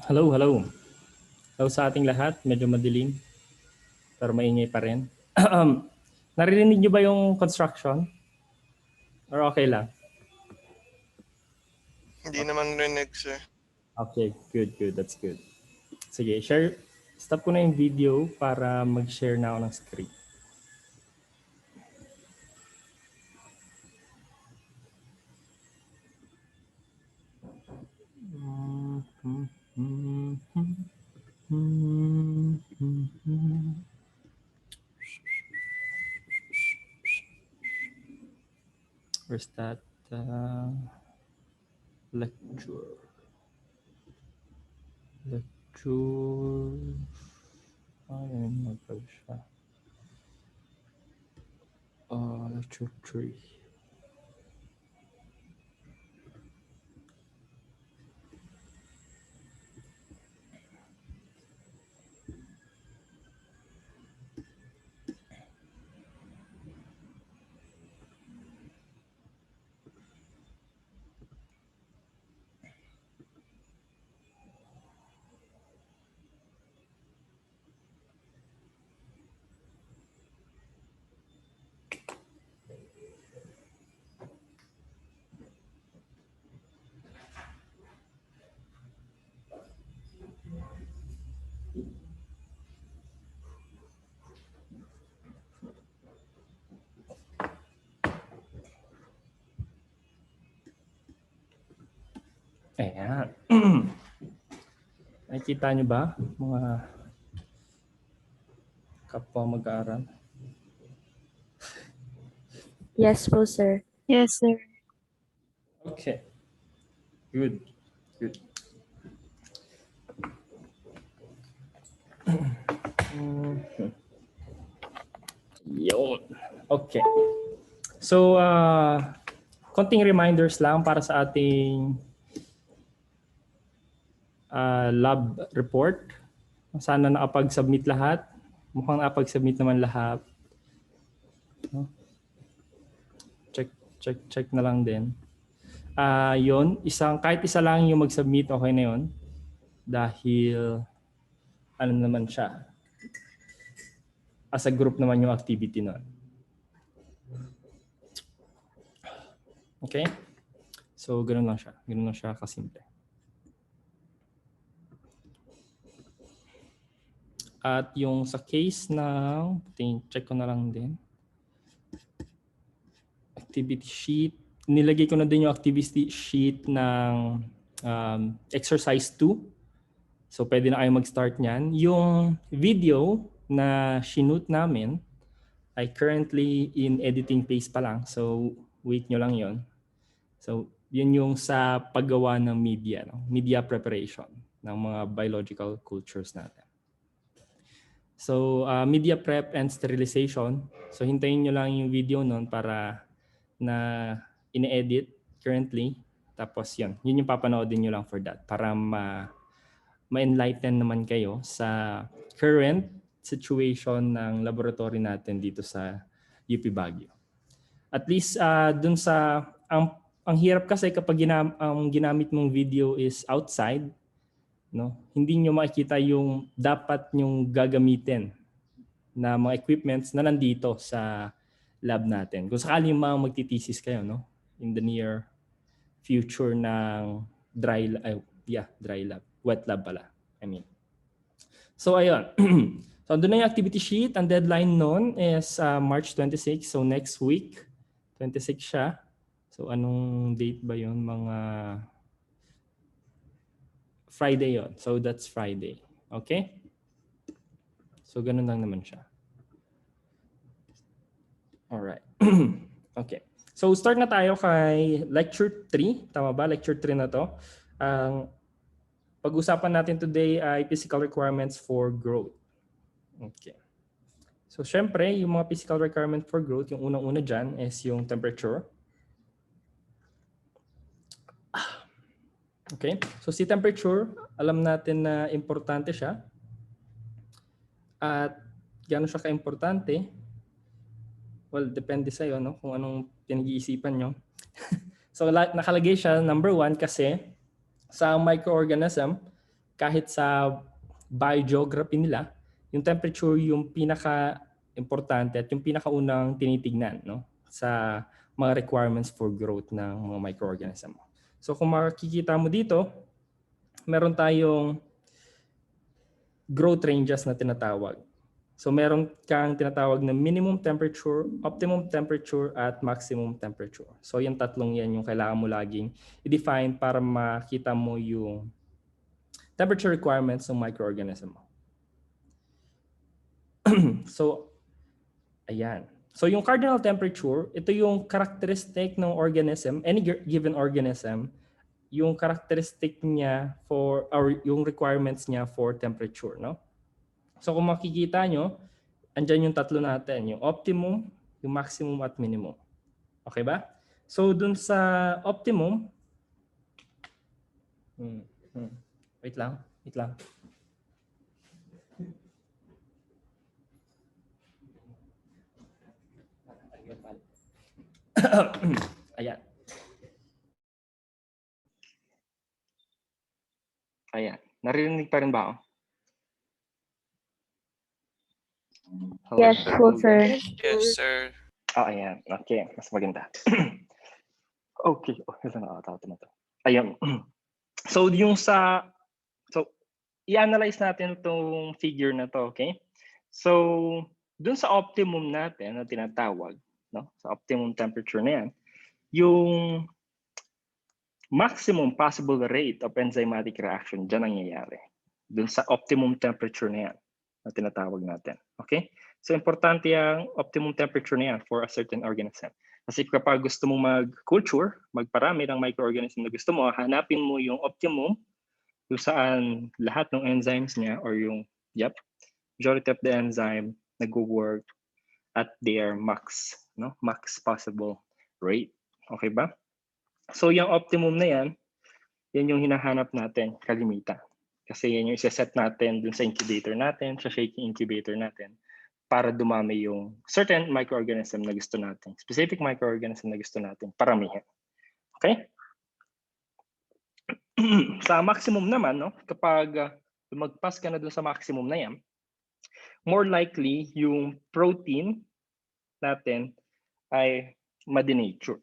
Hello, hello. Hello sa ating lahat. Medyo madilim, pero maingay pa rin. Naririnig niyo ba yung construction? Or okay lang? Hindi naman rinig, sir. Okay, good, good. That's good. Sige, share. Stop ko na yung video para mag-share na ako ng screen. Where's that lecture? Lecture. Ayun, magpag siya. Lecture 3. Ayan. Nakikita nyo ba mga kapwa mag-aaral? Yes po, sir. Yes, sir. Okay. Good. Good. Yun. Okay. So, konting reminders lang para sa ating lab report. Sana nakapag-submit lahat. Mukhang nakapag-submit naman lahat. Check na lang din. Yun, kahit isa lang yung mag-submit, okay na yun. Dahil, ano naman siya, as a group naman yung activity nun. Okay? So, ganun lang siya. Ganun lang siya kasimple. At yung sa case ng, check ko na lang din. Activity sheet. Nilagay ko na din yung activity sheet ng exercise 2. So, pwede na kayo mag-start niyan. Yung video na shoot namin ay currently in editing phase pa lang. So, wait nyo lang yon. So, yun yung sa paggawa ng media, no? Media preparation ng mga biological cultures natin. So, media prep and sterilization. So, hintayin nyo lang yung video nun para na ine-edit currently. Tapos yun yung papanoodin nyo lang for that para ma-enlighten naman kayo sa current situation ng laboratory natin dito sa UP Baguio. At least dun sa, ang hirap kasi kapag ang ginamit mong video is outside, no? Hindi nyo makikita yung dapat nyong gagamitin na mga equipments na nandito sa lab natin. Kung sakali yung mga magtitesis kayo, no? In the near future ng dry lab. Wet lab pala, I mean. So, ayun. So, doon na yung activity sheet. Ang deadline noon is March 26. So, next week, 26 siya. So, anong date ba yun? Mga Friday yon. So, that's Friday. Okay? So, ganun lang naman siya. Alright. Okay. So, start na tayo kay lecture 3. Tama ba? Lecture 3 na to. Ang pag-usapan natin today ay physical requirements for growth. Okay. So, syempre, yung mga physical requirement for growth, yung unang-una dyan is yung temperature. Okay. So, si temperature, alam natin na importante siya. At gano'n siya ka-importante? Well, depende sa'yo, no? Kung anong pinag-iisipan nyo. So, nakalagay siya, number 1, kasi sa microorganism, kahit sa biogeography nila, yung temperature yung pinaka-importante at yung pinakaunang tinitignan, no? Sa mga requirements for growth ng mga microorganism. So kung makikita mo dito, meron tayong growth ranges na tinatawag. So meron kang tinatawag na minimum temperature, optimum temperature, at maximum temperature. So yung tatlong yan yung kailangan mo laging i-define para makita mo yung temperature requirements ng microorganism mo. So, ayan. So yung cardinal temperature, ito yung characteristic ng organism, any given organism, yung characteristic niya for, or yung requirements niya for temperature, no? So kung makikita nyo, andyan yung tatlo natin, yung optimum, yung maximum at minimum. Okay ba? So dun sa optimum, wait lang. Ayan. Ayan. Narinig pa rin ba ako? Hello, Yes sir. po, sir. Yes, sir. Ayan. Okay. Mas maganda. Okay. Oh, ito nakakatawa na to. Ayan. So, i-analyze natin itong figure na to, okay? So, dun sa optimum natin na tinatawag, no? Sa optimum temperature na yan, yung maximum possible rate of enzymatic reaction dyan nangyayari. Dun sa optimum temperature na yan na tinatawag natin. Okay? So, importante yung optimum temperature na yan for a certain organism. Kasi kapag gusto mo mag-culture, magparami ng microorganism na gusto mo, hanapin mo yung optimum kung saan lahat ng enzymes niya or yung, majority of the enzyme nag-work at their max, no? Max possible rate. Okay ba? So, yung optimum na yan yung hinahanap natin, kalimitan. Kasi yan yung isa-set natin dun sa incubator natin, sa shaking incubator natin, para dumami yung certain microorganism na gusto natin, specific microorganism na gusto natin, paramihin. Okay? Sa maximum naman, no, kapag lumagpas ka na dun sa maximum na yan, more likely yung protein natin ay ma-denature.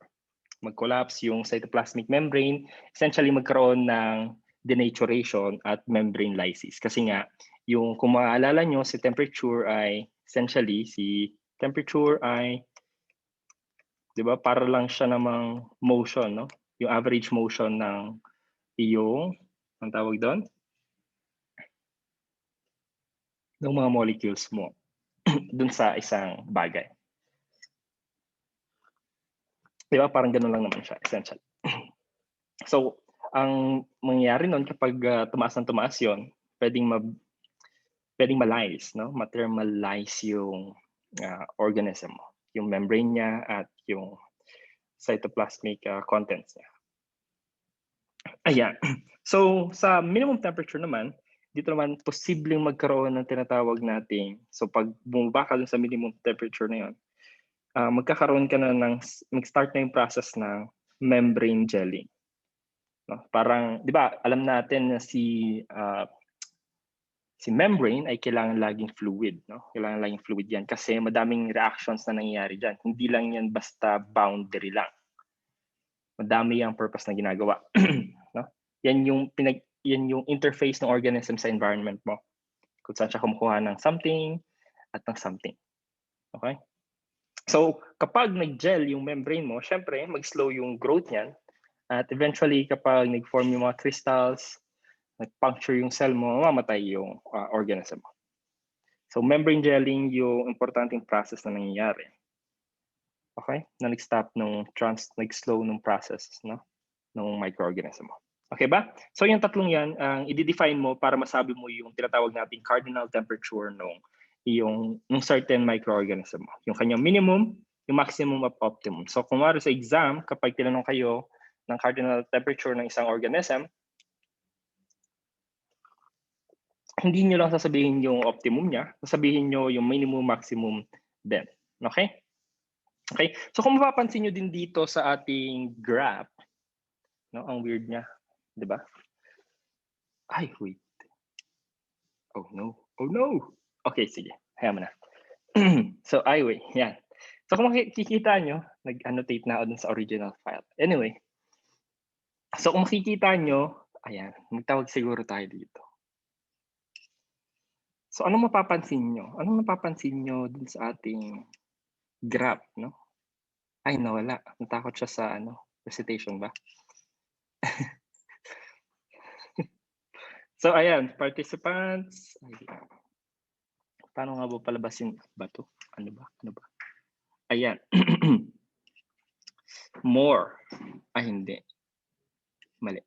Mag-collapse yung cytoplasmic membrane, essentially magkaroon ng denaturation at membrane lysis. Kasi nga, yung kung maaalala nyo, si temperature ay, di ba, para lang siya namang motion, no? Yung average motion ng iyong, ang tawag doon? Ng mga molecules mo dun sa isang bagay. Di ba? Parang ganun lang naman siya, essential. So, ang mangyayari nun kapag tumaas ng tumaas yun, pwedeng ma-lyse, no? Ma-thermalize yung organism mo, yung membrane niya at yung cytoplasmic contents niya. Ayan. So, sa minimum temperature naman, dito naman posibleng magkaroon ng tinatawag nating, so pag bumaba ka dun sa minimum temperature na yun, magkakaroon ka na mag-start na yung process ng membrane gelling. No? Parang, di ba, alam natin na si membrane ay kailangan laging fluid. No? Kailangan laging fluid yan kasi madaming reactions na nangyayari dyan. Hindi lang yan basta boundary lang. Madami yung purpose na ginagawa. No? Yan yung interface ng organism sa environment mo. Kung saan siya kumukuha ng something at ng something. Okay? So, kapag nag-gel yung membrane mo, syempre, mag-slow yung growth niyan. At eventually, kapag nag-form yung mga crystals, nag-puncture yung cell mo, mamamatay yung organism mo. So, membrane gelling yung importanteng process na nangyayari. Okay? Na nag-stop nag-slow nung process, no? Ng microorganism mo. Okay ba? So, yung tatlong yan, ang i-define mo para masabi mo yung tinatawag nating cardinal temperature nung certain microorganism mo. Yung kanyang minimum, yung maximum of optimum. So kung wari sa exam, kapag tinanong kayo ng cardinal temperature ng isang organism, hindi nyo lang sasabihin yung optimum niya, sasabihin nyo yung minimum, maximum din. Okay? Okay? So kung mapapansin nyo din dito sa ating graph, no, ang weird niya, di ba? Ay, wait. Oh no. Oh no. Okay, sige. Hayaan mo na. So anyway, yan. So kung makikita nyo, nag-annotate na ako dun sa original file. Anyway, so kung makikita nyo, ayan, magtawag siguro tayo dito. So anong mapapansin nyo? Anong mapapansin nyo dun sa ating graph, no? Ay, nawala. Natakot siya sa presentation ba? So ayan, participants. Paano nga ba palabasin ba to? Ano ba? Ayan. More. Ay, hindi. Mali.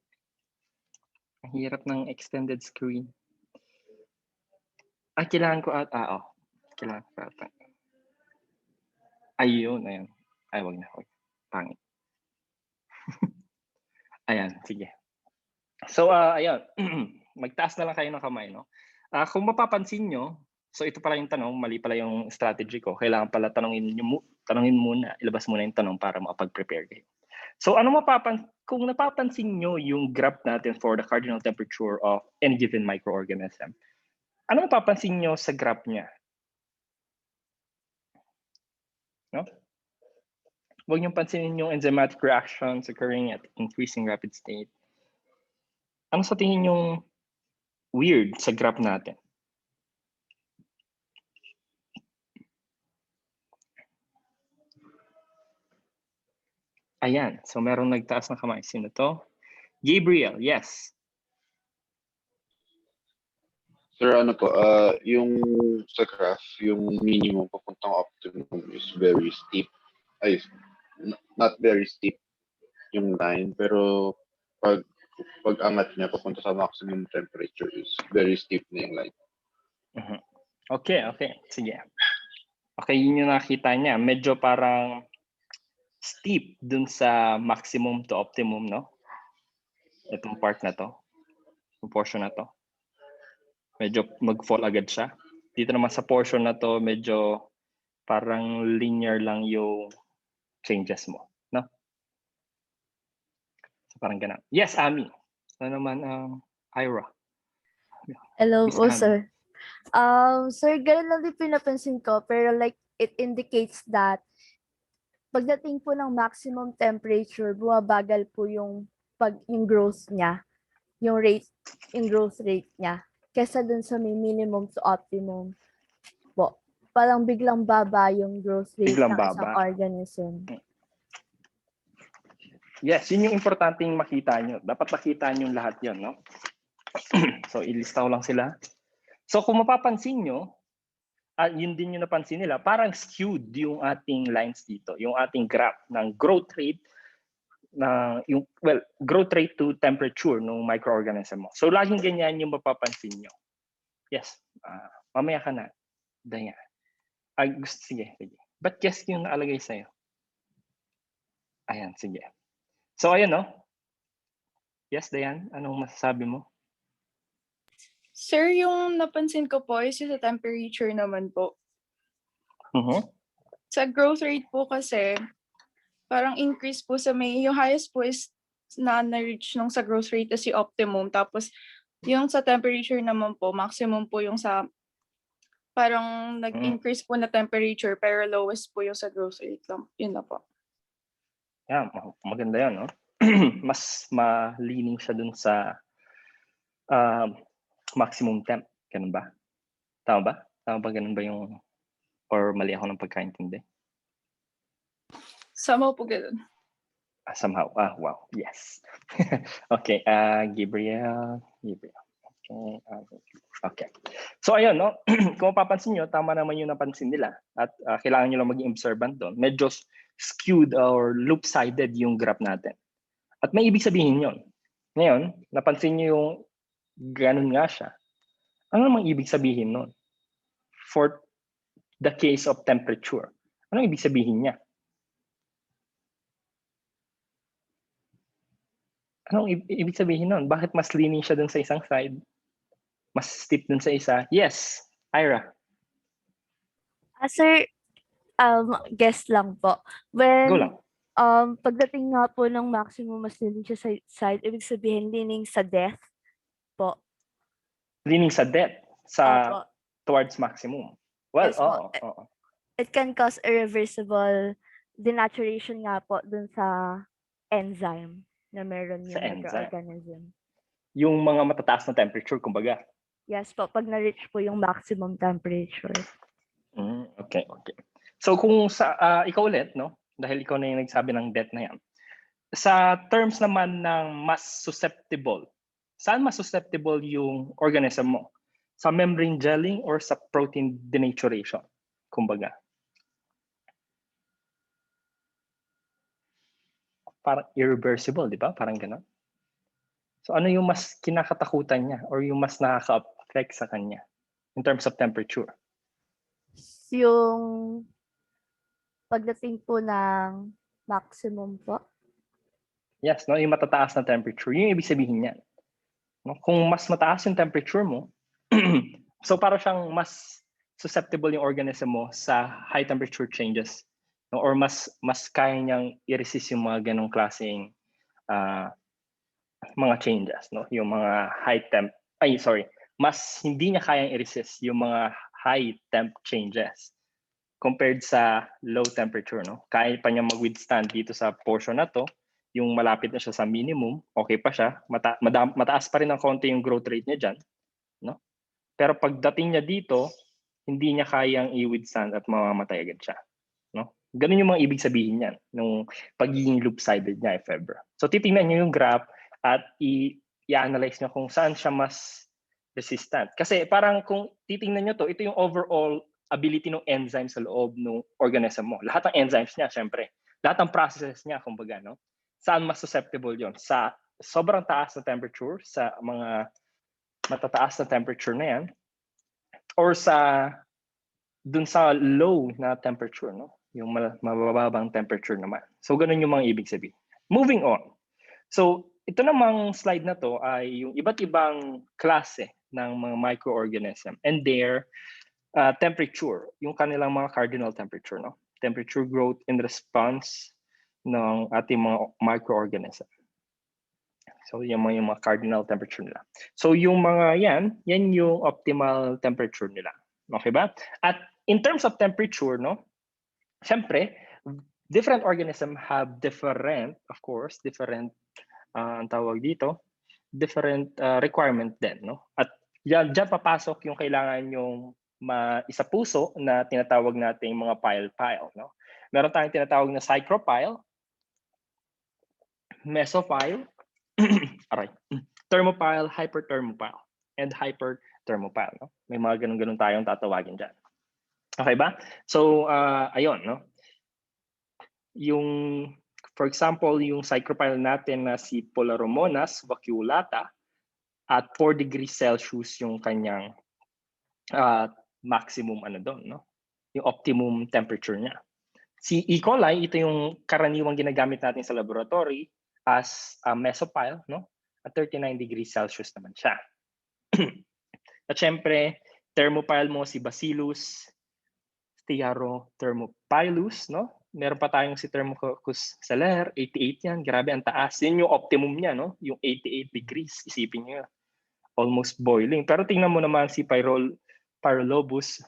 Ang hirap ng extended screen. Kailangan ko kailangan ko ata. Ayun, ayan. Ay, wag na. Pangit. Ayan, sige. So, ayan. Magtaas na lang kayo ng kamay, no? Kung mapapansin nyo, so ito pala yung tanong, mali pala yung strategy ko. Kailangan pala tanongin muna, ilabas muna yung tanong para makapag-prepare kayo. So, kung napapansin nyo yung graph natin for the cardinal temperature of any given microorganism, ano mapapansin nyo sa graph niya? No? Huwag niyong pansinin yung enzymatic reactions occurring at increasing rapid state. Ano sa tingin yung weird sa graph natin? Ayan, so merong nagtaas ng kamay. Sino to? Gabriel, yes. Sir, yung sa graph, yung minimum papuntang optimum is very steep. Ay, not very steep yung line, pero pag angat niya papunta sa maximum temperature is very steep na yung line. Okay. Sige. Okay, yun yung nakita niya. Medyo parang steep dun sa maximum to optimum, no? Itong part na to. Yung portion na to. Medyo mag-fall agad siya. Dito naman sa portion na to, medyo parang linear lang yung changes mo, no? So parang ganun. Yes, Ami. Ano naman, Ira? Hello Miss po, Anne. sir. Sir, ganun lang din pinapansin ko, pero like, it indicates that pagdating po ng maximum temperature, bumabagal po yung growth niya, yung growth rate niya, kesa dun sa may minimum to optimum po. Parang biglang baba yung growth rate Biglang ng isang baba. organism. Yes, yun yung importanteng makita nyo. Dapat makita nyo lahat yun, no? So, ilista ko lang sila. So, kung mapapansin nyo, yun din yung napansin nila, parang skewed yung ating lines dito, yung ating graph ng growth rate, growth rate to temperature ng microorganism mo. So, laging ganyan yung mapapansin nyo. Yes, mamaya ka na. Daya. Sige. Ba't yes yung naalagay sa'yo? Ayan, sige. So, ayan, no? Yes, Dayan, anong masasabi mo? Sir, yung napansin ko po is yung sa temperature naman po. Sa growth rate po kasi, parang increase po yung highest po is na-reach nung sa growth rate is yung optimum. Tapos, yung sa temperature naman po, maximum po yung sa, parang nag-increase po na temperature, pero lowest po yung sa growth rate lang. Yun na po. Yeah, maganda yan, no? Mas malining siya dun sa maximum temp. Ganun ba? Tama ba? Ganun ba yung, or mali ako ng pagkaintindi? Somehow po ganun. Somehow. Wow. Yes. Okay. Gabriel. Okay. So, ayun, no? Kung mapapansin nyo, tama naman yung napansin nila. At kailangan nyo lang maging observant doon. Medyo skewed or loop-sided yung graph natin. At may ibig sabihin yun. Ngayon, napansin nyo yung ganun nga siya. Ano namang ibig sabihin nun? For the case of temperature. Anong ibig sabihin niya? Anong ibig sabihin nun? Bakit mas leaning siya dun sa isang side? Mas steep dun sa isa? Yes, Ira. Sir, guess lang po. Go lang. Pagdating nga po ng maximum, mas leaning siya sa side, ibig sabihin leaning sa death po. Leaning sa depth. sa Opo. towards maximum. Well, Yes po. oo. It can cause irreversible denaturation nga po dun sa enzyme na meron Sa yung enzyme. microorganism. Yung mga matataas na temperature, kumbaga. Yes po, pag na-reach po yung maximum temperature. Okay. So kung ikaw ulit, no? Dahil ikaw na yung nagsabi ng death na yan. Sa terms naman ng mas susceptible, saan mas susceptible yung organism mo? Sa membrane gelling or sa protein denaturation? Kumbaga. Parang irreversible, di ba? Parang gano'n. So ano yung mas kinakatakutan niya or yung mas nakaka-affect sa kanya in terms of temperature? Yung pagdating po ng maximum po. Yes, no, yung matataas na temperature, yung ibig sabihin niyan. No? Kung mas mataas yung temperature mo, so para siyang mas susceptible yung organism mo sa high temperature changes, no? Or mas kaya niyang i-resist yung mga ganong klaseng mga changes, no? Yung mga mas hindi niya kayang i-resist yung mga high temp changes compared sa low temperature, no? Kaya pa niya mag-withstand dito sa portion na to, yung malapit na siya sa minimum, okay pa siya, mataas pa rin ng konti yung growth rate niya dyan, no? Pero pagdating niya dito, hindi niya kayang i-withstand at mamamatay agad siya, no? Ganun yung mga ibig sabihin niyan, nung pagiging loop-sided niya, if ever. So titingnan niyo yung graph at i-analyze niyo kung saan siya mas resistant. Kasi parang kung titingnan niyo to, ito yung overall ability ng enzyme sa loob ng organism mo. Lahat ng enzymes niya, syempre. Lahat ng processes niya, kumbaga, no? Saan mas susceptible yon? Sa sobrang taas na temperature, sa mga matataas na temperature na yan, or dun sa low na temperature, no? Yung mababang temperature naman. So, ganun yung mga ibig sabihin. Moving on. So, ito namang slide na to ay yung iba't ibang klase ng mga microorganism and their temperature, yung kanilang mga cardinal temperature, no? Temperature growth in response ng ating mga microorganism. So, yung mga cardinal temperature nila. So, yung mga yan yung optimal temperature nila. Okay ba? At in terms of temperature, no? Siyempre, different organism have different, of course, different, ang tawag dito, different requirement din, no? At dyan papasok yung kailangan yung isa puso na tinatawag nating mga pile, no? Meron tayong tinatawag na cycropile, mesopile, thermopile, hyperthermopile, and hyperthermopile, no? May mga ganun-ganun tayong tatawagin dyan. Okay ba? So, ayun, no? Yung, for example, yung cycropile natin na si Polaromonas vacuolata, at 4 degrees Celsius yung kanyang maximum doon, no? Yung optimum temperature niya. Si E. coli, ito yung karaniwang ginagamit natin sa laboratory as a mesopile, no? At 39 degrees Celsius naman siya. At syempre, thermopile mo si Bacillus Stearothermopilus, no? Meron pa tayong si Thermococcus celer, 88 yan. Grabe, ang taas. Yun yung optimum niya, no? Yung 88 degrees. Isipin niyo, almost boiling. Pero tingnan mo naman si Pyrolobus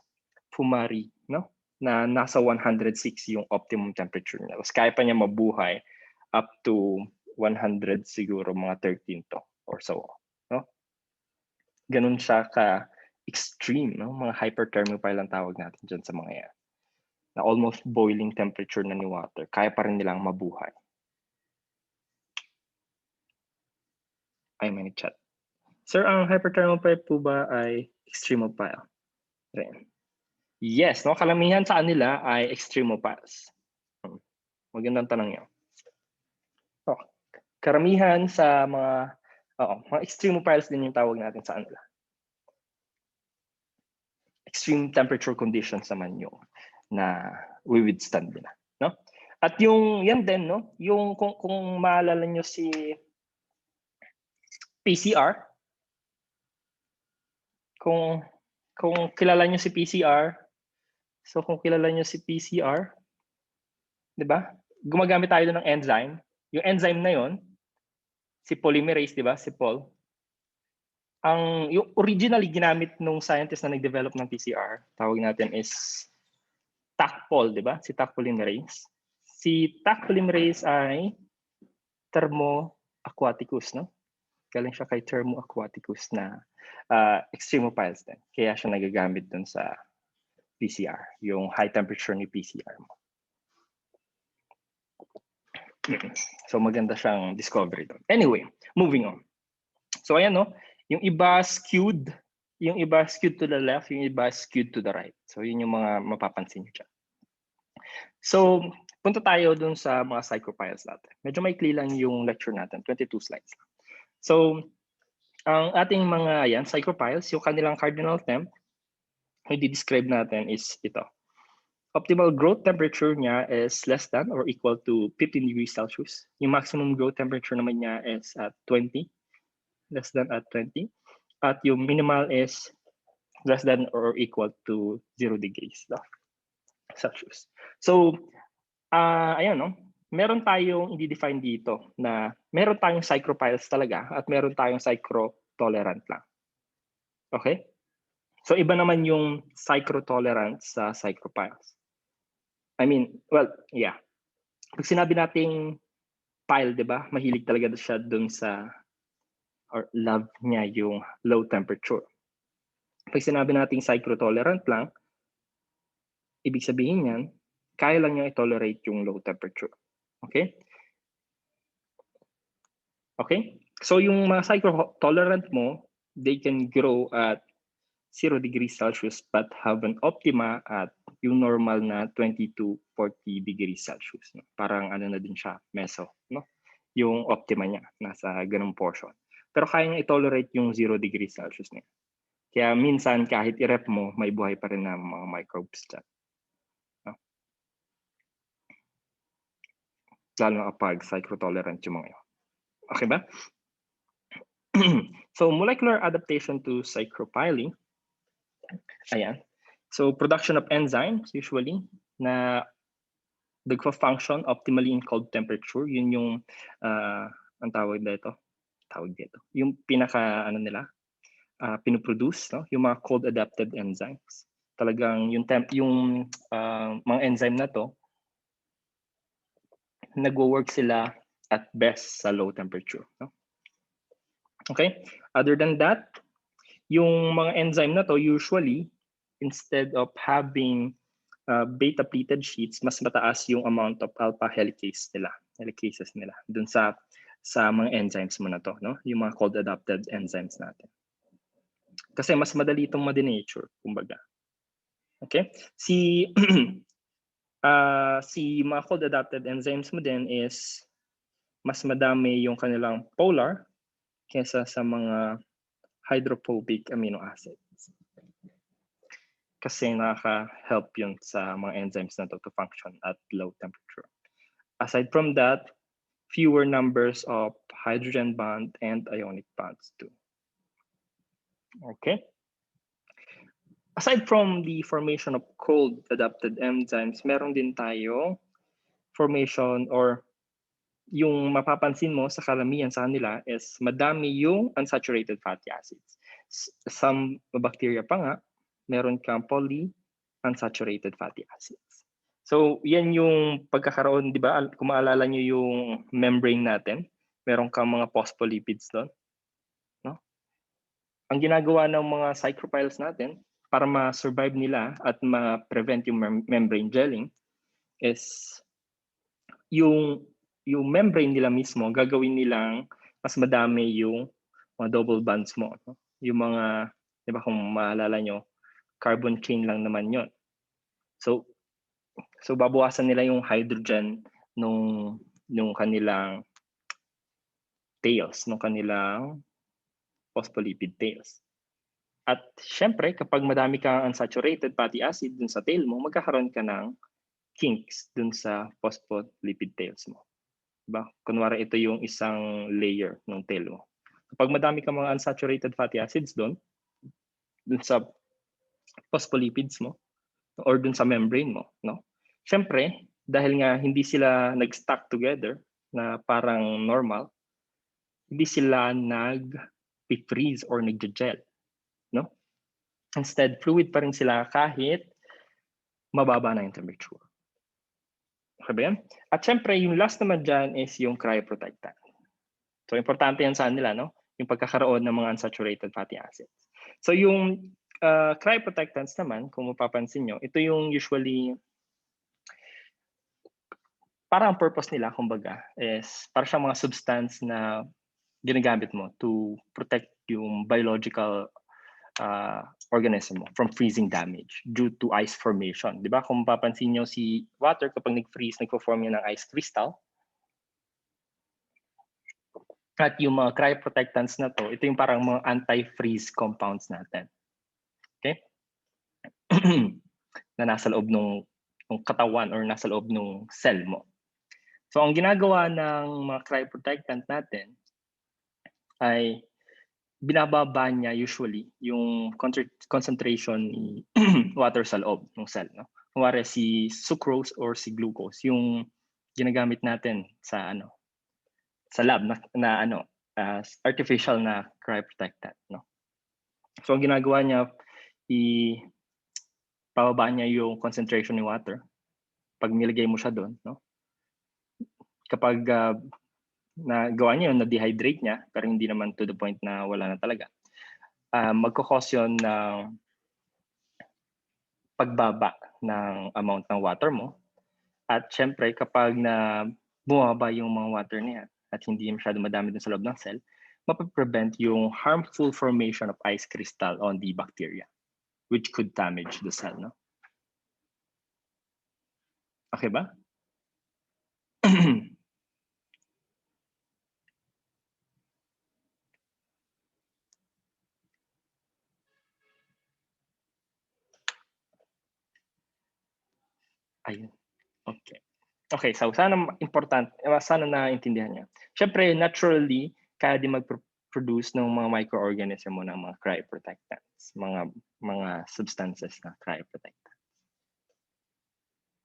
fumari, no? Na nasa 106 yung optimum temperature niya. Tapos kaya pa niya mabuhay up to 100 siguro, mga 13 to or so, no? Ganun siya ka-extreme, no? Mga hyperthermopile ang tawag natin dyan sa mga yan. Na almost boiling temperature na ni water. Kaya pa rin nilang mabuhay. Ay, may chat. Sir, ang hyperthermopile po ba ay extremopile? Yes, no? Kalamihan sa kanila ay extremopiles. Magandang tanong yan. Oh, karamihan sa mga extremopiles din yung tawag natin sa kanila. Extreme temperature conditions naman yung na we withstand nila, no? At yung yan din, no? Yung kung maalala nyo si PCR, kung kilala nyo si PCR, so kung kilala nyo si PCR, 'di ba? Gumagamit tayo ng enzyme. Yung enzyme na 'yon, si polymerase, 'di ba? Si Paul. yung originally ginamit nung scientist na nag-develop ng PCR, tawag natin is Tacpol, di ba? Si Taq polymerase. Si Taq polymerase ay Thermo aquaticus, no? Galing siya kay Thermo aquaticus na extremophiles din. Kaya siya nagagamit dun sa PCR, yung high temperature ni PCR mo. So maganda siyang discovery doon. Anyway, moving on. So ayan, no? Yung iba skewed to the left, yung iba skewed to the right. So yun yung mga mapapansin niyo dyan. So punta tayo dun sa mga psychophiles natin. Medyo maikli lang yung lecture natin, 22 slides lang. So ang ating mga psychophiles, yung kanilang cardinal temp, yung di-describe natin is ito. Optimal growth temperature niya is less than or equal to 15 degrees Celsius. Yung maximum growth temperature naman niya is at 20, less than at 20. At yung minimal is less than or equal to 0 degrees Celsius. So, ayan, no? Meron tayong i-define dito na meron tayong psychophiles talaga at meron tayong psychrotolerant lang. Okay? So, iba naman yung psychrotolerant sa psychophiles. I mean, well, yeah. Pag sinabi nating pile, di ba? Mahilig talaga siya dun sa or love niya yung low temperature. Pag sinabi nating psychrotolerant lang, ibig sabihin yan, kaya lang niya i-tolerate yung low temperature. Okay? Okay? So yung mga psychrotolerant mo, they can grow at 0 degrees Celsius but have an optima at yung normal na 20 to 40 degrees Celsius. No? Parang ano na din siya, meso. No? Yung optima niya, nasa ganung portion. Pero kaya niya i-tolerate yung 0 degrees Celsius niya. Kaya minsan kahit i-rep mo, may buhay pa rin na mga microbes dyan. No? Lalo na kapag psychrotolerant yung mga yun. Okay ba? So molecular adaptation to psychrophiling. Ayan. So production of enzymes usually na nagfa-function optimally in cold temperature. Yun yung ang tawag dito. Yung pinaka pinoproduce, no? Yung mga cold adapted enzymes. Talagang yung mga enzyme na to nagwo-work sila at best sa low temperature, no? Okay? Other than that, yung mga enzyme na to usually instead of having beta pleated sheets, mas mataas yung amount of alpha helicases nila dun sa mga enzymes mo na to, no? Yung mga cold adapted enzymes natin. Kasi mas madali itong ma-denature, kumbaga. Okay? Si mga cold adapted enzymes mo din is mas madami yung kanilang polar kaysa sa mga hydrophobic amino acids. Kasi nakaka-help yun sa mga enzymes na to function at low temperature. Aside from that, fewer numbers of hydrogen bond and ionic bonds too. Okay? Aside from the formation of cold adapted enzymes, meron din tayo formation or yung mapapansin mo sa karamihan sa kanila is madami yung unsaturated fatty acids. Some bacteria pa nga, meron kang polyunsaturated fatty acids. So, yan yung pagkakaroon, di ba? Kung maalala nyo yung membrane natin, meron kang mga phospholipids doon. No? Ang ginagawa ng mga psychrophiles natin para ma-survive nila at ma-prevent yung membrane gelling is yung membrane nila mismo, gagawin nilang mas madami yung mga double bonds mo. No? Yung mga, di ba kung maalala nyo, carbon chain lang naman yon. So babawasan nila yung hydrogen nung kanilang tails, nung kanilang phospholipid tails. At syempre, kapag madami kang unsaturated fatty acid dun sa tail mo, magkakaroon ka ng kinks dun sa phospholipid tails mo. Diba? Kunwari ito yung isang layer ng tail mo. Kapag madami kang mga unsaturated fatty acids dun sa phospholipids mo, or dun sa membrane mo, no? Syempre, dahil nga hindi sila nag-stack together na parang normal, hindi sila nag-freeze or nag-gel, no? Instead, fluid pa rin sila kahit mababa na yung temperature. Okay ba yan? At syempre, yung last naman dyan is yung cryoprotectant. So, importante yan sa nila, no? Yung pagkakaroon ng mga unsaturated fatty acids. So, yung cryoprotectants naman, kung mapapansin nyo, ito yung usually, parang ang purpose nila, kumbaga, is para siyang mga substance na ginagamit mo to protect yung biological organism mo from freezing damage due to ice formation. Di ba? Kung mapapansin nyo si water, kapag nag-freeze, nagpo-form yan ng ice crystal. At yung mga cryoprotectants na to, ito yung parang mga anti-freeze compounds natin. Okay? Na nasa loob ng katawan or nasa loob ng cell mo. So ang ginagawa ng mga cryoprotectant natin ay binababa niya usually yung concentration ni water sa loob ng cell. No? Kunwari si sucrose or si glucose, yung ginagamit natin sa sa lab na artificial na cryoprotectant. No? So ang ginagawa niya, pababa niya yung concentration ni water pag nilagay mo siya doon. No? Kapag nagawa niya yun, na-dehydrate niya, pero hindi naman to the point na wala na talaga. Magkakos yun ng pagbaba ng amount ng water mo. At syempre, kapag bumaba yung mga water niya at hindi masyado madami dun sa loob ng cell, mapaprevent yung harmful formation of ice crystal on the bacteria, which could damage the cell. No? Okay ba? Ayun. Okay. Okay, so sana naintindihan niya. Siyempre, naturally, kaya din mag-produce ng mga microorganism mo ng mga cryoprotectants, mga substances na cryoprotectants.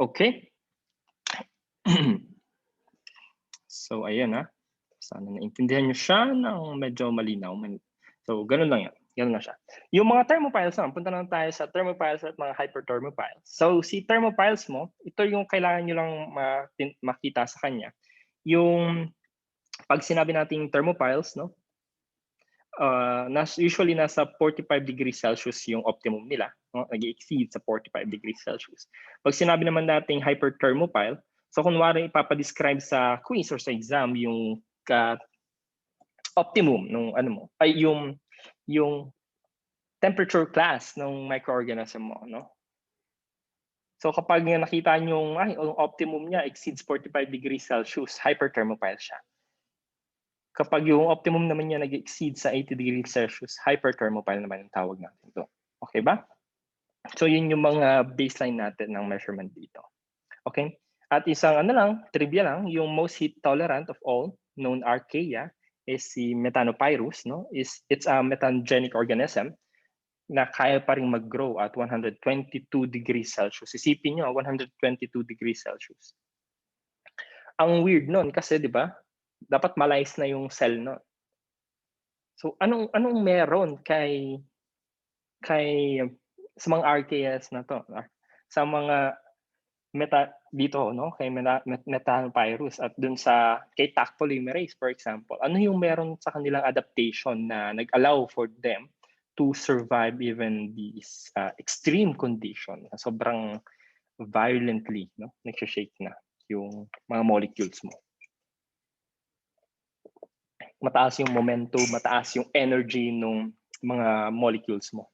Okay? So, ayun sana naintindihan niyo siya ng medyo malinaw. So, ganun lang yan. Ganun na siya. Yung mga thermophiles naman, punta lang tayo sa thermophiles at mga hyperthermophiles. So, si thermophiles mo, ito yung kailangan nyo lang makita sa kanya. Yung, pag sinabi nating thermophiles, no? Usually nasa 45 degrees Celsius yung optimum nila. No? Nag-exceed sa 45 degrees Celsius. Pag sinabi naman nating hyperthermophile, so kunwari ipapadescribe sa quiz or sa exam yung optimum nung ay yung temperature class ng microorganism mo, no? So kapag nakita niyo yung optimum niya exceeds 45 degrees Celsius, hyperthermophile siya. Kapag yung optimum naman niya nag-exceed sa 80 degrees Celsius, hyperthermophile naman ang tawag natin ito. Okay ba? So yun yung mga baseline natin ng measurement dito. Okay? At isang trivia lang, yung most heat tolerant of all known archaea is si Methanopyrus, no? It's a methanogenic organism na kaya pa rin mag-grow at 122 degrees Celsius. Isipin nyo, 122 degrees Celsius. Ang weird nun kasi, di ba, dapat malayas na yung cell nun. So, anong meron kay sa mga archaeas na to? Sa mga dito, no, kay Methanopyrus at dun kay Taq polymerase, for example, ano yung meron sa kanilang adaptation na nag-allow for them to survive even these extreme condition, sobrang violently, no, nagsha-shake na yung mga molecules mo. Mataas yung momentum, mataas yung energy ng mga molecules mo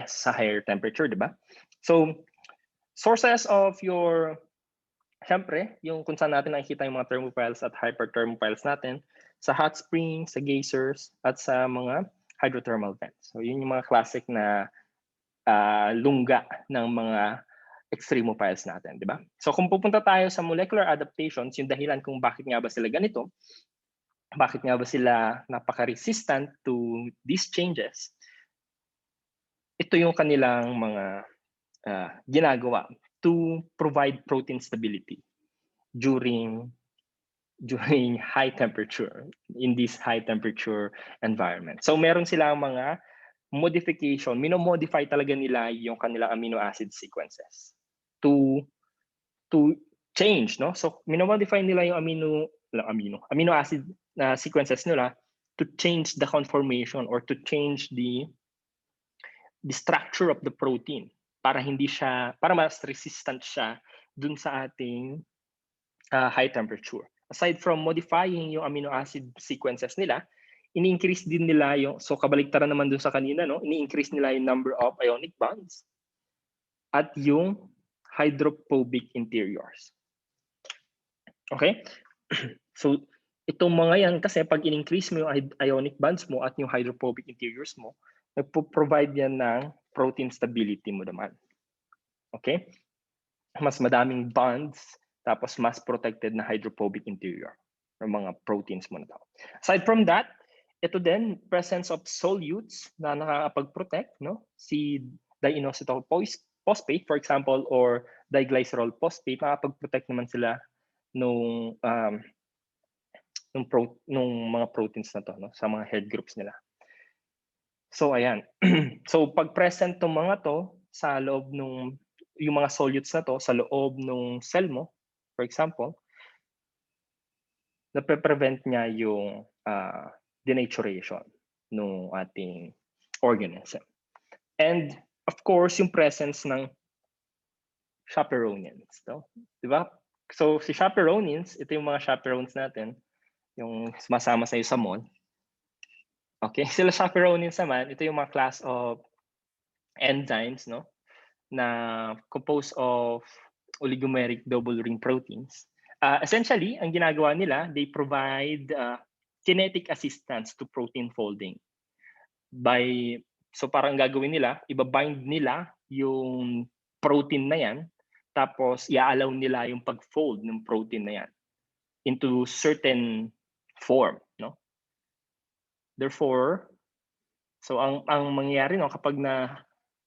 sa higher temperature, di ba? So, sources of syempre, yung kung saan natin nakikita yung mga thermophiles at hyperthermophiles natin, sa hot springs, sa geysers, at sa mga hydrothermal vents. So yun yung mga classic na lungga ng mga extremophiles natin, di ba? So kung pupunta tayo sa molecular adaptations, yung dahilan kung bakit nga ba sila ganito, bakit nga ba sila napaka-resistant to these changes, ito yung kanilang mga ginagawa to provide protein stability during during high temperature, in this high temperature environment. So meron silang mga modification, minomodify talaga nila yung kanilang amino acid sequences to change, no? So minomodify nila yung amino acid sequences nila to change the conformation or to change the structure of the protein para mas resistant siya dun sa ating high temperature. Aside from modifying yung amino acid sequences nila, ini-increase din nila so kabaliktaran naman dun sa kanina, no? Ini-increase nila yung number of ionic bonds at yung hydrophobic interiors. Okay? So itong mga yan, kasi pag in-increase mo yung ionic bonds mo at yung hydrophobic interiors mo, nagpo-provide yan ng protein stability mo naman. Okay? Mas madaming bonds, tapos mas protected na hydrophobic interior ng mga proteins mo na to. Aside from that, ito din, presence of solutes na nakakapag-protect, no? Si diinositol phosphate, for example, or diglycerol phosphate, nakakapag-protect naman sila nung mga proteins na to, no? Sa mga head groups nila. So ayan. So pag present tong mga to sa loob yung mga solutes na to sa loob ng cell mo, for example, nape-prevent niya yung denaturation ng ating organism. And of course, yung presence ng chaperonins, no? 'Di ba? So si chaperonins, ito yung mga chaperones natin, yung sumasama sa iyo sa mall. Okay, sila chaperonins naman, ito yung mga class of enzymes, no? Na composed of oligomeric double ring proteins. Essentially, ang ginagawa nila, they provide kinetic assistance to protein folding. So parang gagawin nila, ibabind nila yung protein na yan, tapos i-allow nila yung pag-fold ng protein na yan into certain form, no? Therefore, so ang mangyayari, no, kapag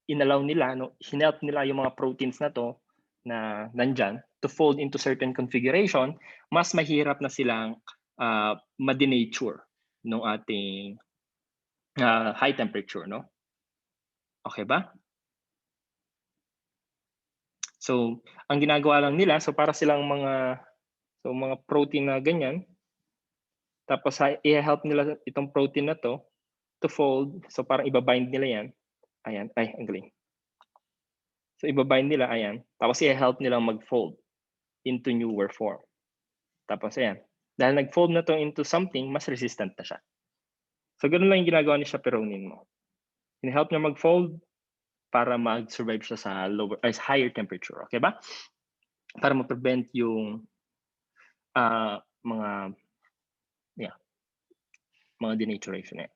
inallow nila, no, hinelp nila yung mga proteins na to na nandyan to fold into certain configuration, mas mahirap na silang ma-denature ng ating high temperature, no? Okay ba? So, ang ginagawa lang nila, so para silang mga protein na ganyan, tapos i-help nila itong protein na to fold, so parang ibabind nila yan. Ayan, ang galing. So ibabind nila, ayan. Tapos i-help nilang mag-fold into newer form. Tapos ayan. Dahil nag-fold na to into something, mas resistant na siya. So ganoon lang yung ginagawa ni chaperonin mo. In-help niya mag-fold para mag-survive siya sa higher temperature. Okay ba? Para ma-prevent yung mga denaturation na yan.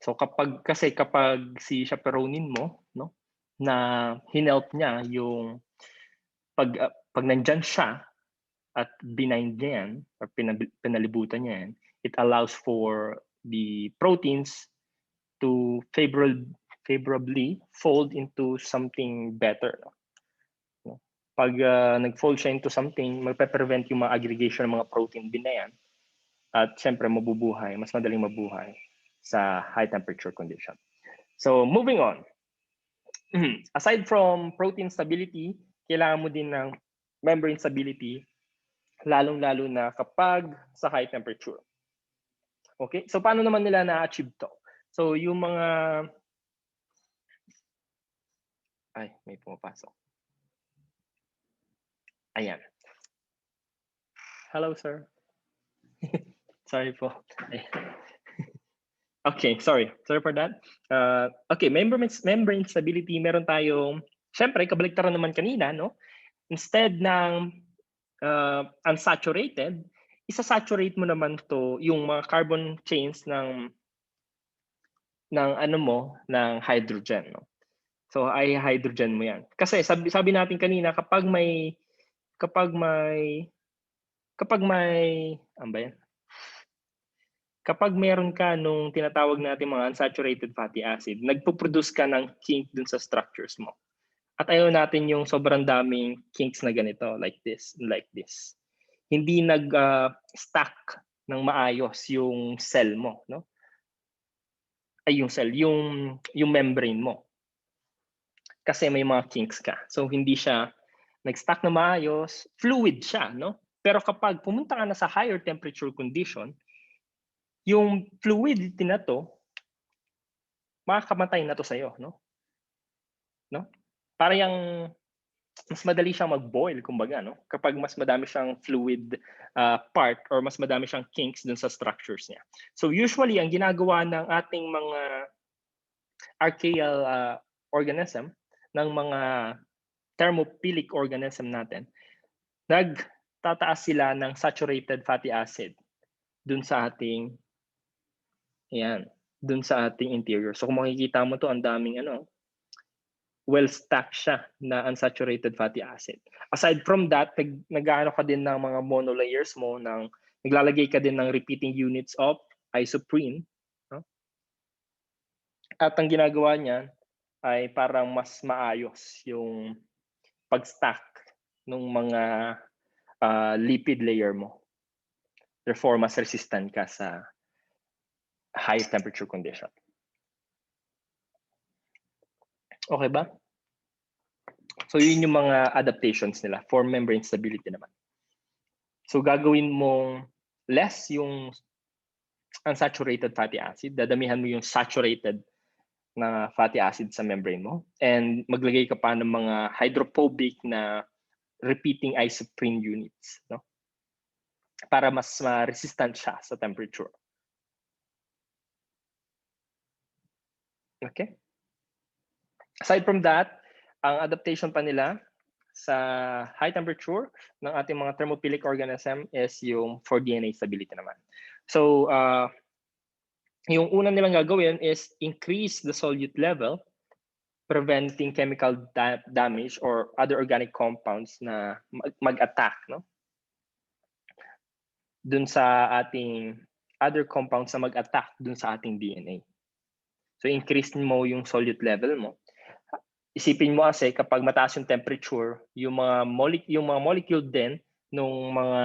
So kapag si chaperonin mo, no, na hinelp niya yung pag nandyan siya at binind niya yan or pinalibutan niya yan, it allows for the proteins to favorably fold into something better. No? Pag nag-fold siya into something, magpe-prevent yung mga aggregation ng mga protein din na yan at syempre mas madaling mabuhay sa high temperature condition. So moving on. Aside from protein stability, kailangan mo din ng membrane stability, lalong-lalo na kapag sa high temperature. Okay? So paano naman nila na-achieve to? So yung mga may pumapasok. Ayan. Hello, sir. Sorry po. Okay, sorry for that. Okay, membrane stability, meron tayong, syempre, kabaliktaran naman kanina, no? Instead ng unsaturated, isa-saturate mo naman to yung mga carbon chains ng hydrogen, no? So hydrogen mo yan. Kasi sabi natin kanina, kapag meron ka nung tinatawag natin mga unsaturated fatty acid, nagpo-produce ka ng kink dun sa structures mo. At ayaw natin yung sobrang daming kinks na ganito, like this, like this. Hindi nag-stack ng maayos yung cell mo, no? Ay, yung cell, yung membrane mo. Kasi may mga kinks ka. So, hindi siya nag-stack na maayos, fluid siya, no? Pero kapag pumunta ka na sa higher temperature condition, yung fluidity na to, makakamatay na to sa'yo, no? No? Para yung mas madali siyang mag-boil, kumbaga, no? Kapag mas madami siyang fluid part or mas madami siyang kinks dun sa structures niya. So usually, ang ginagawa ng ating mga archaeal organism, ng mga thermophilic organism natin, nagtataas sila ng saturated fatty acid dun sa ating, dun sa ating interior. So kung makikita mo to, ang daming well-stacked siya na unsaturated fatty acid. Aside from that, nag-aano ka din ng mga monolayers mo, naglalagay ka din ng repeating units of isoprene. No? At ang ginagawa niya ay parang mas maayos yung pag-stack ng mga lipid layer mo. Therefore, mas resistant ka sa high temperature condition. Okay ba? So yun yung mga adaptations nila for membrane stability naman. So gagawin mong less yung unsaturated fatty acid, dadamihan mo yung saturated na fatty acid sa membrane mo, and maglagay ka pa ng mga hydrophobic na repeating isoprene units, no? Para mas resistant siya sa temperature. Okay? Aside from that, ang adaptation pa nila sa high temperature ng ating mga thermophilic organism is yung for DNA stability naman. So, yung unang nilang gagawin is increase the solute level, preventing chemical damage or other organic compounds na mag-attack, no? Dun sa ating other compounds na mag-attack dun sa ating DNA. So, increase mo yung solute level mo. Isipin mo kasi kapag mataas yung temperature, yung mga molecule din ng mga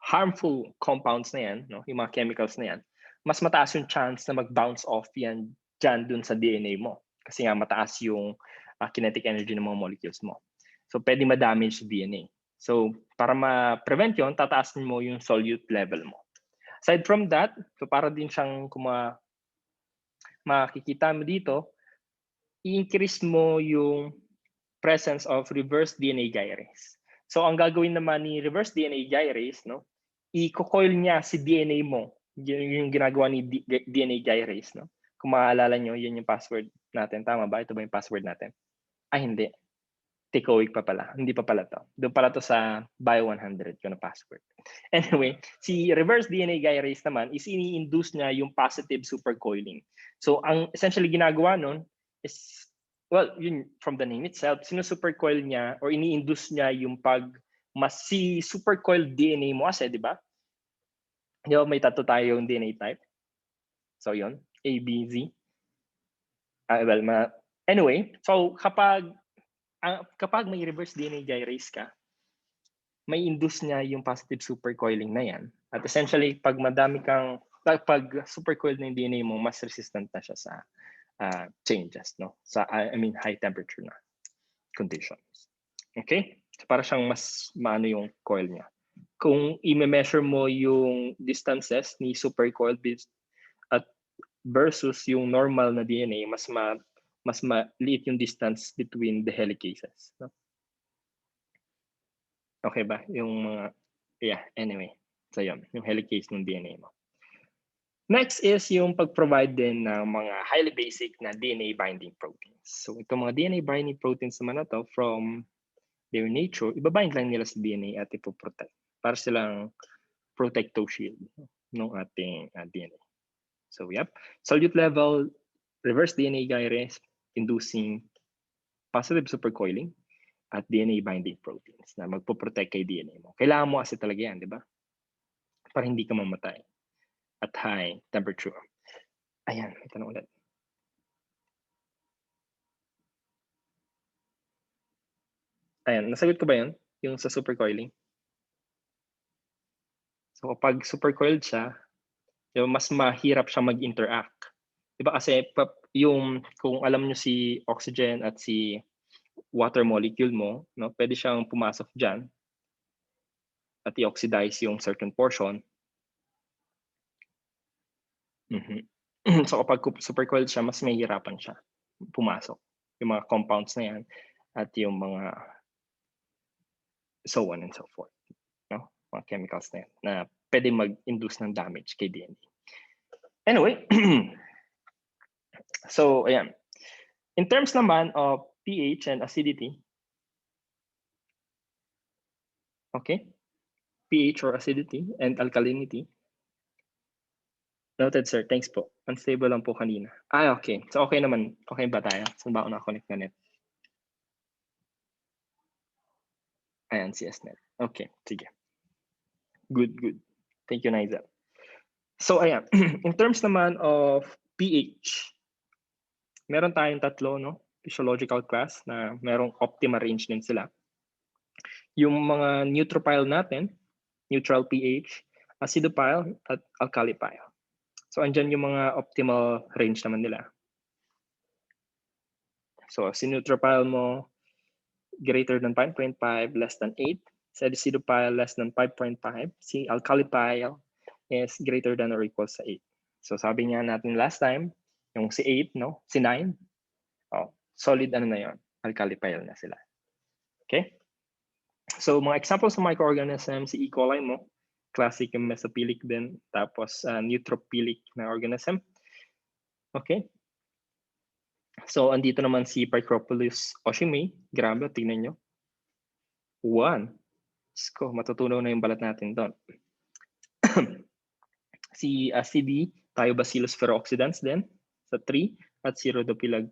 harmful compounds na yan, no? Yung mga chemicals na yan, mas mataas yung chance na mag-bounce off yan dyan dun sa DNA mo. Kasi nga mataas yung kinetic energy ng mga molecules mo. So pwede ma-damage DNA. So para ma-prevent yun, tataasin mo yung solute level mo. Aside from that, so para din siyang makikita mo dito, i-increase mo yung presence of reverse DNA gyrase. So ang gagawin naman ni reverse DNA gyrase, no, i-coil niya si DNA mo. Yung ginagawa ni DNA gyrase, no. Kung maaalala nyo, yun yung password natin. Tama ba? Ito ba yung password natin? Ay, hindi. Tecoic pa pala. Hindi pa pala to. Doon pala to sa Bio100 yung password. Anyway, si reverse DNA gyrase naman is ini-induce niya yung positive supercoiling. So ang essentially ginagawa nun is, well, yun from the name itself, sinusupercoil niya or ini-induce niya yung si supercoil DNA mo kasi, di ba? Di ba may tatlo tayong DNA type? So yun, A, B, Z. Anyway, so kapag may reverse DNA gyrase ka, may induce niya yung positive supercoiling na yan. At essentially, pag supercoiled na yung DNA mo, mas resistant na siya sa changes, no? High temperature na conditions. Okay? So para siyang mas maano yung coil niya. Kung i-measure mo yung distances ni supercoil at versus yung normal na DNA, mas maliit yung distance between the helicases, no? Okay ba? Anyway. So yun, yung helicase ng DNA mo. Next is yung pag-provide din ng mga highly basic na DNA binding proteins. So itong mga DNA binding proteins naman na to, from their nature, ibabind lang nila sa DNA at ipoprotect para silang protective shield ng ating DNA. So yep, solute level, reverse DNA gyrase, inducing positive supercoiling, at DNA binding proteins na magpo-protect kay DNA mo. Kailangan mo kasi talaga yan, di ba? Para hindi ka mamatay at high temperature. Ayan, may tanong ulit. Ayan, nasagot ko ba yun? Yung sa supercoiling? So kapag supercoiled siya, mas mahirap siya mag-interact. Diba kasi kung alam nyo si oxygen at si water molecule mo, no, pwede siyang pumasok dyan at i-oxidize yung certain portion. So kapag supercoiled siya, mas mahihirapan siya pumasok. Yung mga compounds na yan at yung mga so on and so forth. No? Mga chemicals na yan na pwede mag-induce ng damage kay DNA. Anyway, so ayan. In terms naman of pH and acidity, okay? pH or acidity and alkalinity. Noted, sir. Thanks po. Unstable lang po kanina. Okay. So okay naman. Okay ba tayo? Saan ba ako na-connect na net? Ayan, CSNet. Okay, sige. Good, good. Thank you, Naiza. So ayan, in terms naman of pH, meron tayong tatlo, no? Physiological class na merong optimal range din sila. Yung mga neutrophile natin, neutral pH, acidophile, at alkalophile. So andyan yung mga optimal range naman nila. So si neutrophile mo, greater than 5.5, less than 8. Si acidophile, less than 5.5. Si alkalophile is greater than or equal sa 8. So sabi nga natin last time, yung si 8, no? Si 9, solid ano na yun, alkalophile na sila. Okay? So mga examples ng microorganisms, si E. coli mo, classic yung mesophilic din, tapos neutrophilic na organism. Okay? So andito naman si Picrophilus oshimei, grabe, tingnan nyo. 1. Ko, matutunaw na yung balat natin doon. Si CD, Thiobacillus ferrooxidans din sa 3 at si Rhodophylla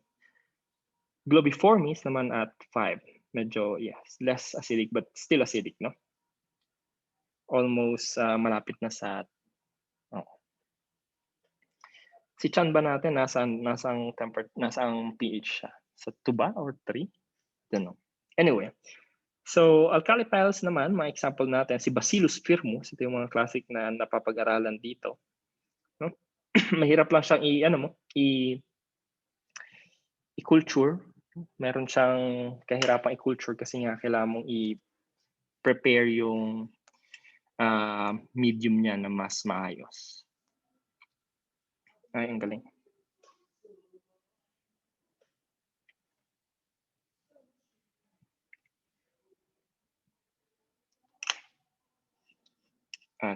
globiformis naman at 5. Medyo, yes, less acidic but still acidic, no? Almost malapit na sa Si Chan ba natin nasang pH siya? Sa 2 ba or 3? Don't know. Anyway, so alkaliphiles naman, mga example natin, si Bacillus firmus, ito yung mga classic na napapag-aralan dito. No? Mahirap lang siyang i-culture. Meron siyang kahirapang i-culture kasi nga kailangan mong i-prepare yung medium niya na mas maayos. Ay, ang galing.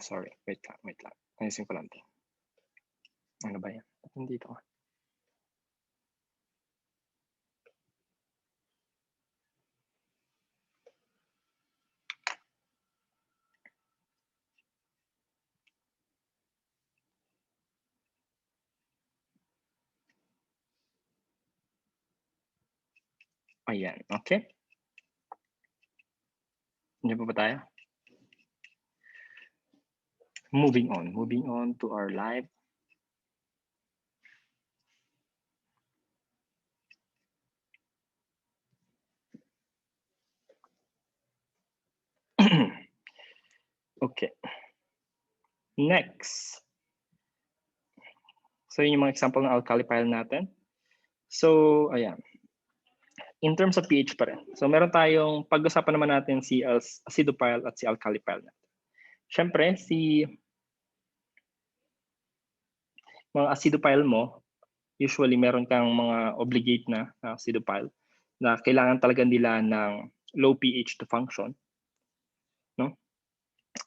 Sorry. Wait lang. Ayusin ko lang ito. Ano ba yan? Hindi ito. Ayan, okay. Hindi pa ba tayo? Moving on to our live. Okay. Next. So yun yung mga example ng alkalophile natin. So, ayan. In terms of pH pa rin. So meron tayong, pag-usapan naman natin si acidophile at si alkalophile natin. Siyempre, si mga acidophile mo, usually meron kang mga obligate na acidophile na kailangan talaga nila ng low pH to function. No?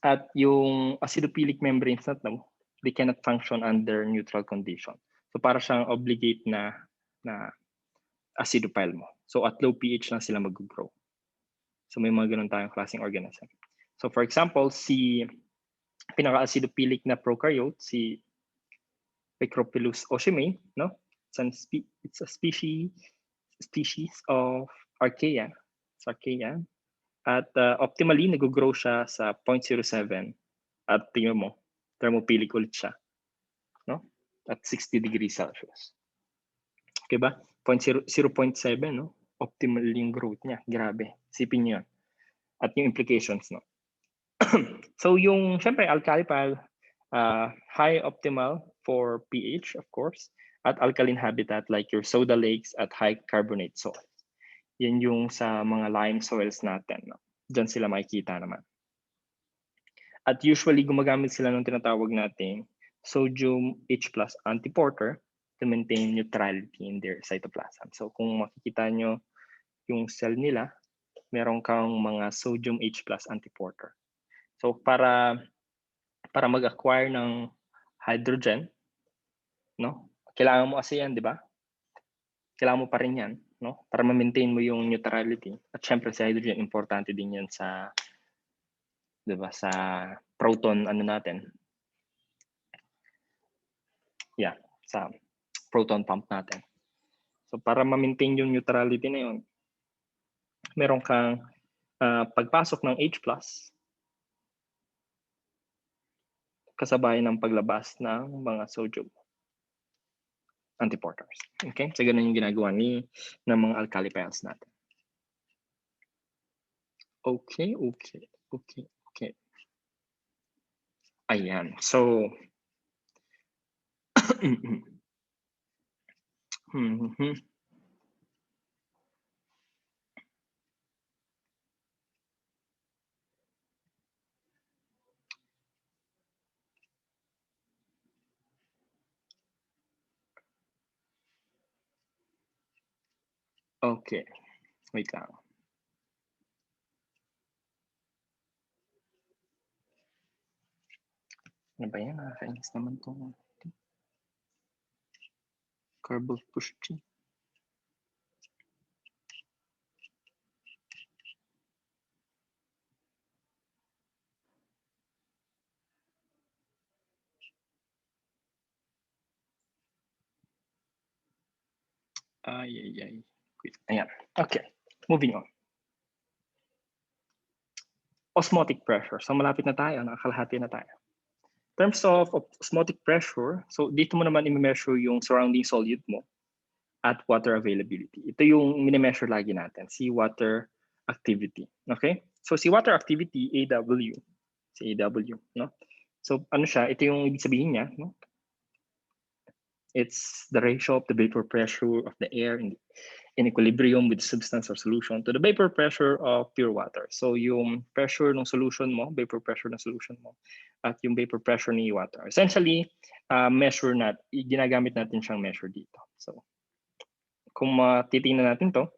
At yung acidophilic membranes natin, they cannot function under neutral condition. So para siyang obligate na acidophile mo. So at low pH lang sila mag-grow. So may mga ganun tayong klaseng organism. So for example, si pinaka-acidophilic na prokaryote, si Picrophilus oshimei, no? It's a species of Archaea. It's Archaea. At optimally, nag-grow siya sa 0.07 at tingnan mo, thermophilic ulit siya. No? At 60 degrees Celsius. Okay ba? 0.7, no? Optimal yung growth niya. Grabe. Isipin nyo yun. At yung implications, no? So yung, syempre, alkali pile, high optimal for pH, of course, at alkaline habitat like your soda lakes at high carbonate soils. Yan yung sa mga lime soils natin. No? Diyan sila makikita naman. At usually, gumagamit sila ng tinatawag nating sodium H+ antiporter to maintain neutrality in their cytoplasm. So kung makikita nyo yung cell nila, meron kang mga sodium H+ antiporter. So para mag-acquire ng hydrogen, no? Kailangan mo kasi yan, di ba? Kailangan mo pa rin yan, no? Para ma-maintain mo yung neutrality. At syempre si hydrogen, importante din yan sa, di ba, sa proton ano natin. Yeah, sa proton pump natin. So para ma-maintain yung neutrality na yun, meron kang pagpasok ng H+, kasabay ng paglabas ng mga sodium antiporters. Okay? So ganun yung ginagawa ng mga alkali piles natin. Okay. Ayan. So okay. Wait lang. Ano ba yan? Nakakainis naman to. Carbon push G. Ay. Ayan. Okay. Moving on. Osmotic pressure. So malapit na tayo. Nakakalahati na tayo. In terms of osmotic pressure, so dito mo naman i-measure yung surrounding solute mo at water availability. Ito yung mini-measure lagi natin, seawater activity. Okay? So seawater activity, AW. No? So ano siya? Ito yung ibig sabihin niya. No? It's the ratio of the vapor pressure of the air in equilibrium with substance or solution to the vapor pressure of pure water. So yung pressure ng solution mo, vapor pressure ng solution mo, at yung vapor pressure ni water. Essentially, ginagamit natin siyang measure dito. So kung titingnan natin to,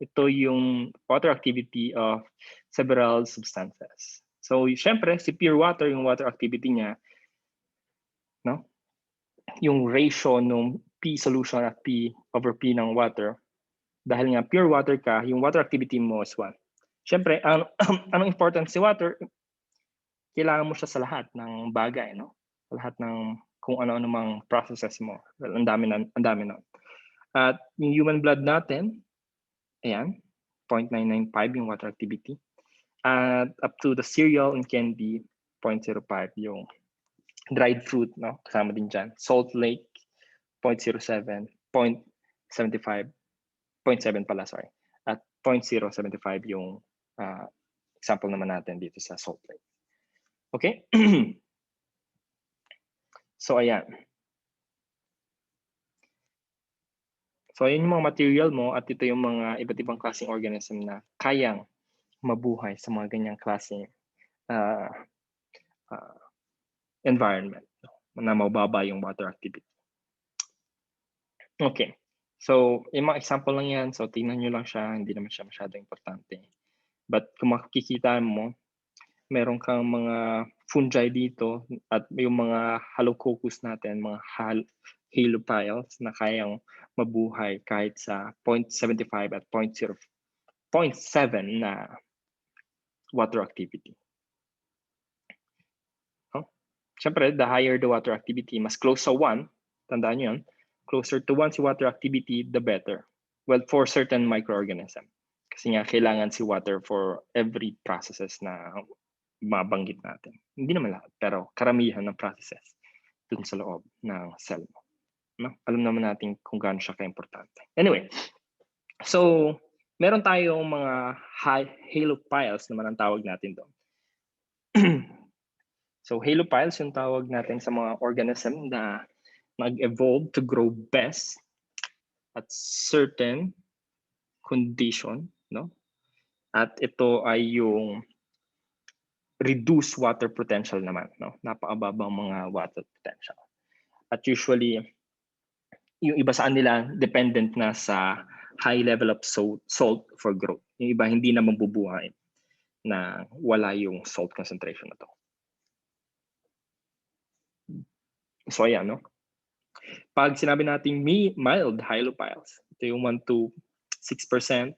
ito yung water activity of several substances. So syempre, si pure water, yung water activity niya, no? Yung ratio ng P solution at P over P ng water, dahil nga pure water ka, yung water activity mo is 1. Syempre, anong importance si water? Kailangan mo siya sa lahat ng bagay, no? Sa lahat ng kung ano-ano mang processes mo. Well, ang dami na. At yung human blood natin, ayan, 0.995 yung water activity. At up to the cereal and candy, 0.05 yung dried fruit, no? Kasama din dyan. Salt Lake, 0.07, 0.75, 0.7 pala, sorry. At 0.075 yung example naman natin dito sa Salt Lake. Okay? So, ayan. So, ayan yung mga material mo at ito yung mga iba't ibang klaseng organism na kayang mabuhay sa mga ganyang klaseng environment na mababa yung water activity. Okay. So, yung mga example lang yan. So, tingnan nyo lang siya. Hindi naman siya masyado importante. But kung makikita mo, meron kang mga fungi dito at yung mga halococcus natin, mga halophiles na kayang mabuhay kahit sa 0.75 at 0.7 na water activity. Siyempre, the higher the water activity, mas close sa 1, tandaan nyo yun, closer to 1 si water activity, the better. Well, for certain microorganism. Kasi nga, kailangan si water for every processes na mabanggit natin. Hindi naman lahat, pero karamihan ng processes dun sa loob ng cell mo. No? Alam naman natin kung gaano siya ka-importante. Anyway, so, meron tayong mga halophiles naman ang tawag natin doon. So halophiles yung tawag natin sa mga organism na nag-evolve to grow best at certain condition, no? At ito ay yung reduced water potential naman, no? Napakababang mga water potential. At usually yung iba sa kanila dependent na sa high level of salt for growth. Yung iba hindi na mabubuhay na wala yung salt concentration na to. So ayan, no? Pag sinabi nating mild halophiles, ito yung 1 to 6%,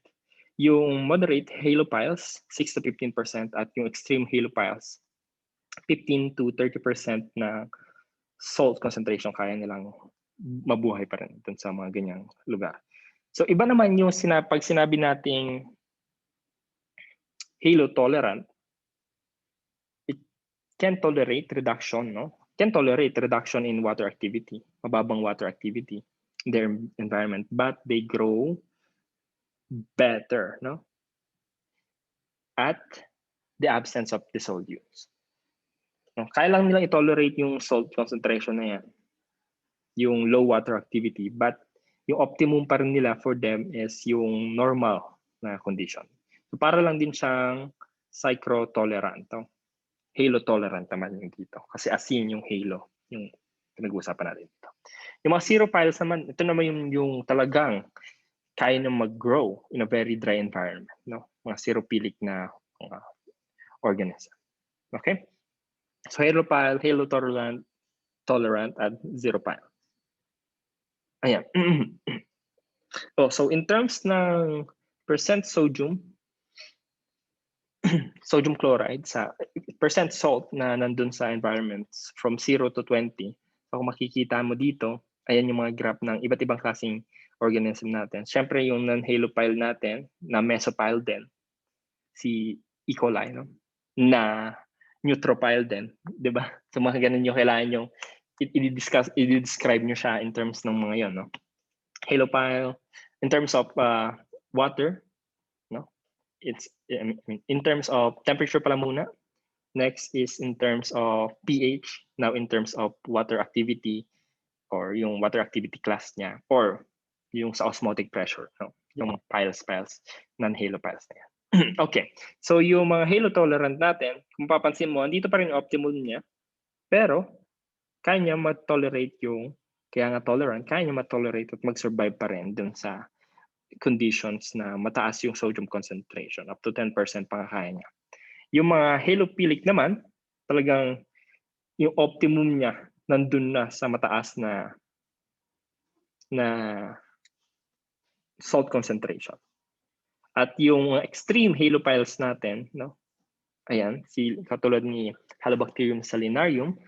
yung moderate halophiles, 6 to 15%, at yung extreme halophiles, 15 to 30% na salt concentration kaya nilang mabuhay pa rin dun sa mga ganyang lugar. So iba naman yung pag sinabi nating halotolerant, it can tolerate reduction, no? Can tolerate reduction in water activity, mababang water activity in their environment, but they grow better, no? At the absence of the solutes. No? Kaya lang nilang i-tolerate yung salt concentration na yan, yung low water activity, but yung optimum pa rin nila for them is yung normal na condition. So para lang din siyang psychrotolerant. No? Halotolerant naman yung dito. Kasi asin yung halo, yung pinag-uusapan natin dito. Yung mga xerophiles naman, ito naman yung talagang kaya na mag-grow in a very dry environment. No? Mga xerophilic na organism. Okay? So halophile, halotolerant, at xerophile. Ayan. So in terms ng percent sodium, sodium chloride sa percent salt na nandun sa environments from 0 to 20. So kung makikita mo dito, ayan yung mga graph ng iba't ibang klaseng organism natin. Siyempre yung non-halophile natin, na mesophile din, si E. coli, no? Na neutrophile din, di ba? So mga ganun yung kailangan yung i-describe nyo siya in terms ng mga yon, no? Halophile, in terms of water, no? It's in terms of temperature pala muna. Next is in terms of pH. Now in terms of water activity, or yung water activity class niya, or yung sa osmotic pressure, no? Yung piles, non-halophiles na yan. Okay, so yung mga halotolerant natin, kung papansin mo, andito pa rin yung optimum niya, pero kaya niya ma-tolerate yung, kaya nga tolerant, kaya niya ma-tolerate at mag-survive pa rin dun sa conditions na mataas yung sodium concentration, up to 10% pa kaya niya. Yung mga halophilic naman, talagang yung optimum niya nandun na sa mataas na salt concentration. At yung extreme halophiles natin, no? Ayan, katulad ni Halobacterium salinarium,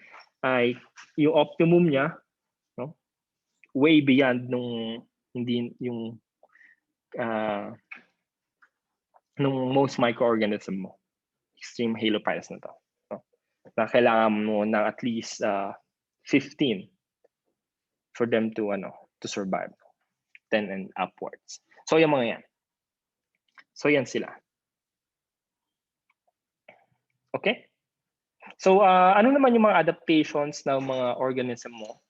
ay yung optimum niya, no? Way beyond nung hindi yung nung most microorganism mo. Extreme halophiles na to. No? Na kailangan mo ng at least 15 for them to survive. 10 and upwards. So yung mga yan. So yan sila. Okay? So ano naman yung mga adaptations ng mga organism mo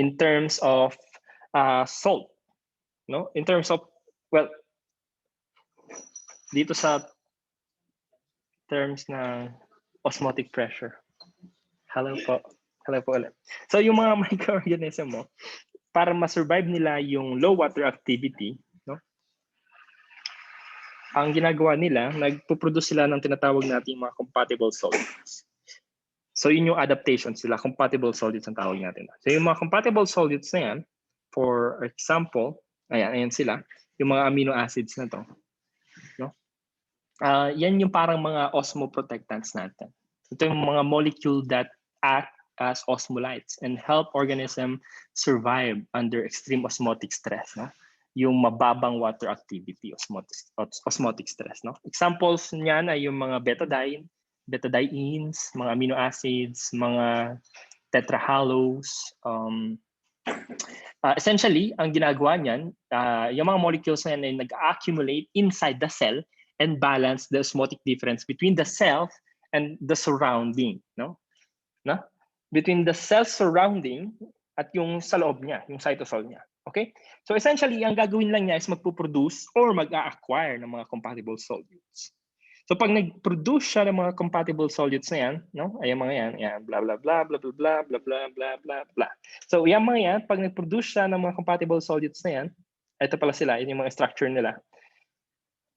in terms of salt, no? In terms of, well, dito sa terms ng osmotic pressure. Hello po ulit. So yung mga microorganism mo, para ma-survive nila yung low water activity, no? Ang ginagawa nila, nagpo-produce sila ng tinatawag nating mga compatible solutes. So yun yung adaptations sila, compatible solutes ang tawag natin. So yung mga compatible solutes na yan, for example, ayan sila, yung mga amino acids na to, no? Yan yung parang mga osmoprotectants natin. Ito yung mga molecule that act as osmolytes and help organism survive under extreme osmotic stress, no? Yung mababang water activity, osmotic stress, no? Examples niyan ay yung mga betadienes, mga amino acids, mga tetrahalos, Essentially, ang ginagawa niyan, yung mga molecules na yan ay nag-accumulate inside the cell and balance the osmotic difference between the cell and the surrounding, no? Between the cell surrounding at yung sa loob niya, yung cytosol niya. Okay? So essentially, ang gagawin lang niya is magpo-produce or mag-a-acquire ng mga compatible solutes. So pag nag-produce siya ng mga compatible solutes na yan, no? Ayan mga yan, blah blah blah blah blah blah blah blah blah blah blah. So yan mga yan, pag nag-produce siya ng mga compatible solutes na yan, ito pala sila, yun yung mga structure nila.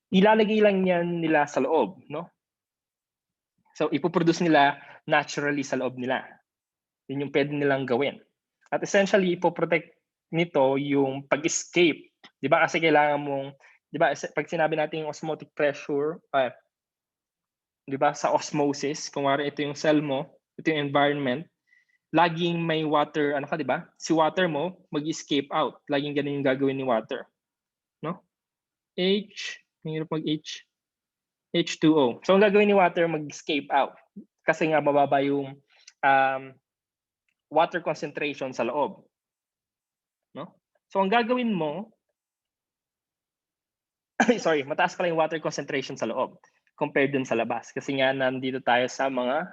Ilalagay lang yan nila sa loob, no? So ipoproduce nila naturally sa loob nila. Yun yung pwede nilang gawin. At essentially, ipoprotect nito yung pag-escape. Di ba? Kasi kailangan mong, di ba, pag sinabi natin yung osmotic pressure, di ba, sa osmosis, kung wari ito yung cell mo, ito yung environment, laging may water, ano ka, di ba? Si water mo, mag-escape out. Laging ganun yung gagawin ni water. No? Mahirap mag-H. H2O. So, ang gagawin ni water, mag-escape out. Kasi nga, bababa yung water concentration sa loob. No? So, ang gagawin mo, sorry, mataas pala yung water concentration sa loob compared dun sa labas. Kasi nga, nandito tayo sa mga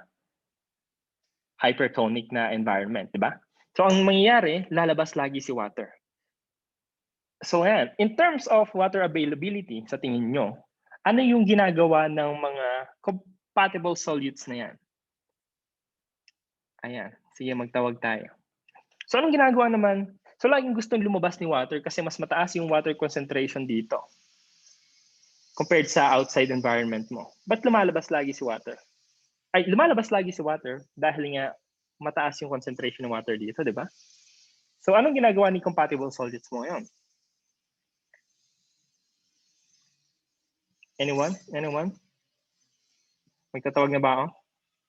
hypertonic na environment, di ba? So, ang mangyayari, lalabas lagi si water. So, ayan. In terms of water availability, sa tingin nyo, ano yung ginagawa ng mga compatible solutes na yan? Ayan. Sige, magtawag tayo. So, anong ginagawa naman? So, laging gustong lumabas ni water kasi mas mataas yung water concentration dito compared sa outside environment mo. Ba't lumalabas lagi si water? Lumalabas lagi si water dahil nga mataas yung concentration ng water dito, di ba? So, anong ginagawa ni compatible solutes mo ngayon? Anyone? Magtatawag na ba ako?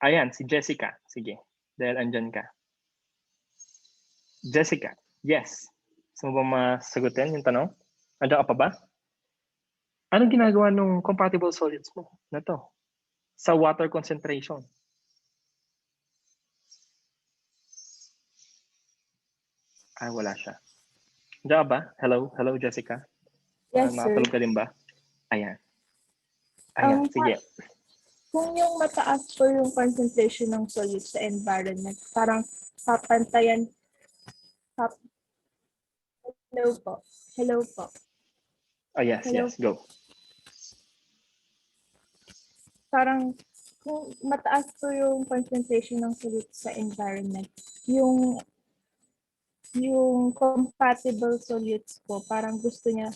Ayan, si Jessica. Sige, dahil andyan ka. Jessica, yes. Gusto mo ba masagutin yung tanong? Andiyan ka pa ba? Anong ginagawa ng compatible solids mo na to? Sa water concentration? Wala siya. Andiyan ka ba? Hello Jessica. Yes, sir. Makatulog ka din ba? Ayan, sige. Kung yung mataas po yung concentration ng solutes sa environment, parang papantayan. Hello po. Yes, Hello. yes, go. Parang kung mataas po yung concentration ng solutes sa environment, yung compatible solutes po, parang gusto niya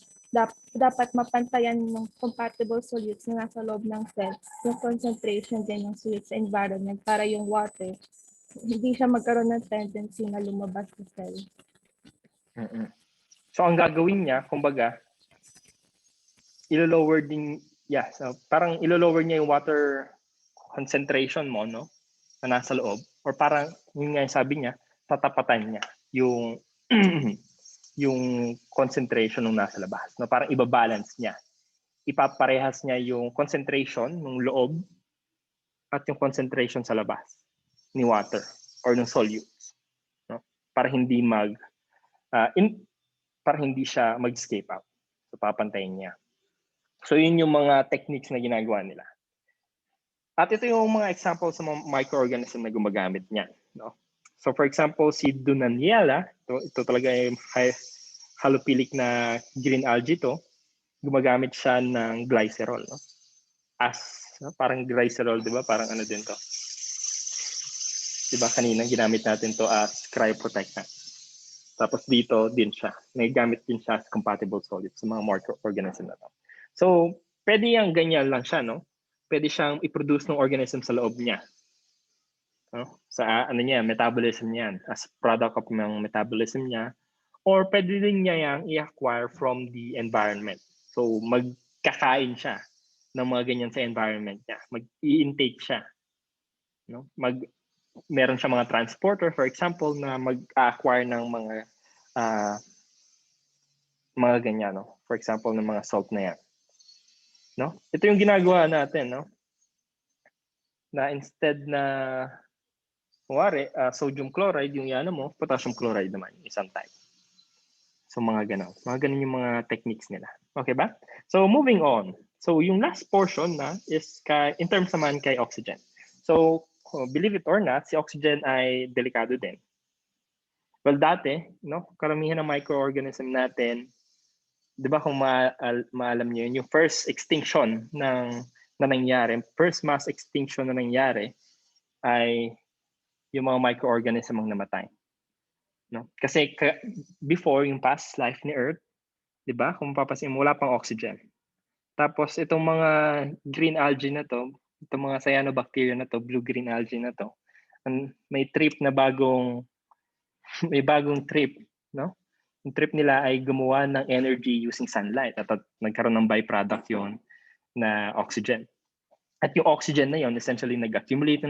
dapat mapantayan ng compatible solutes na nasa loob ng cell, yung concentration din ng solutes sa environment para yung water, hindi siya magkaroon ng tendency na lumabas sa cell. So, ang gagawin niya, kumbaga, ilo-lower niya yung water concentration mo, no? Na nasa loob. Or parang, yun nga yung sabi niya, tatapatan niya yung yung concentration ng nasa labas. No? Parang ibabalance niya. Ipaparehas niya yung concentration ng loob at yung concentration sa labas ni water or ng solutes. No? Para hindi para hindi siya mag-escape out. So, papantayin niya. So, yun yung mga techniques na ginagawa nila. At ito yung mga examples sa mga microorganism na gumagamit niya. No? So, for example, si Dunaniella, ito talaga yung halophilic na green algae to, gumagamit siya ng glycerol. No? Parang glycerol, di ba? Parang ano din to. Di ba kanina ginamit natin to as cryoprotectant. Tapos dito din siya. May gamit din siya as compatible solid sa mga microorganism na to. So, pwede yung ganyan lang siya, no? Pwede siyang i-produce ng organism sa loob niya. No? Sa metabolism niya, as product of ng metabolism niya. Or pwede din niya yung i-acquire from the environment. So, magkakain siya ng mga ganyan sa environment niya. Mag-i-intake siya. No? Meron siya mga transporter, for example, na mag-acquire ng mga ganyan, no? For example, ng mga salt na yan. No? Ito yung ginagawa natin, no? Na instead na kunwari, sodium chloride yung mo, potassium chloride naman, isang type. So mga ganon. Mga ganon yung mga techniques nila. Okay ba? So moving on. So yung last portion na is in terms naman kay oxygen. So believe it or not, si oxygen ay delikado din. Well, dati, no, karamihan ng microorganism natin, 'di ba kung maalam niyo yun, yung first extinction na nangyari, first mass extinction na nangyari ay yung mga microorganism ang namatay. No? Kasi before yung past life ni Earth, 'di ba? Kung mapapansin mo, wala pang oxygen. Tapos itong mga green algae na to, itong mga cyanobacteria na to, blue-green algae na to, may trip na may bagong trip, no? Yung trip nila ay gumawa ng energy using sunlight at nagkaroon ng byproduct yon na oxygen. At yung oxygen na yon essentially nag-accumulate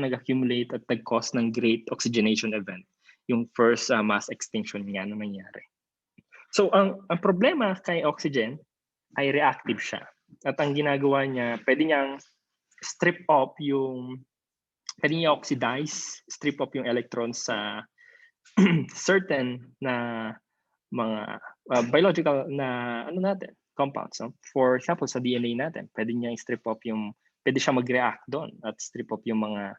at nag-cause ng great oxygenation event, yung first mass extinction nga na nangyari. So ang problema kay oxygen ay reactive siya. At ang ginagawa niya, pwede niyang oxidize, strip off yung electrons sa certain na mga biological na compounds, no? For example, sa DNA natin, pwede siya mag-react doon at strip off yung mga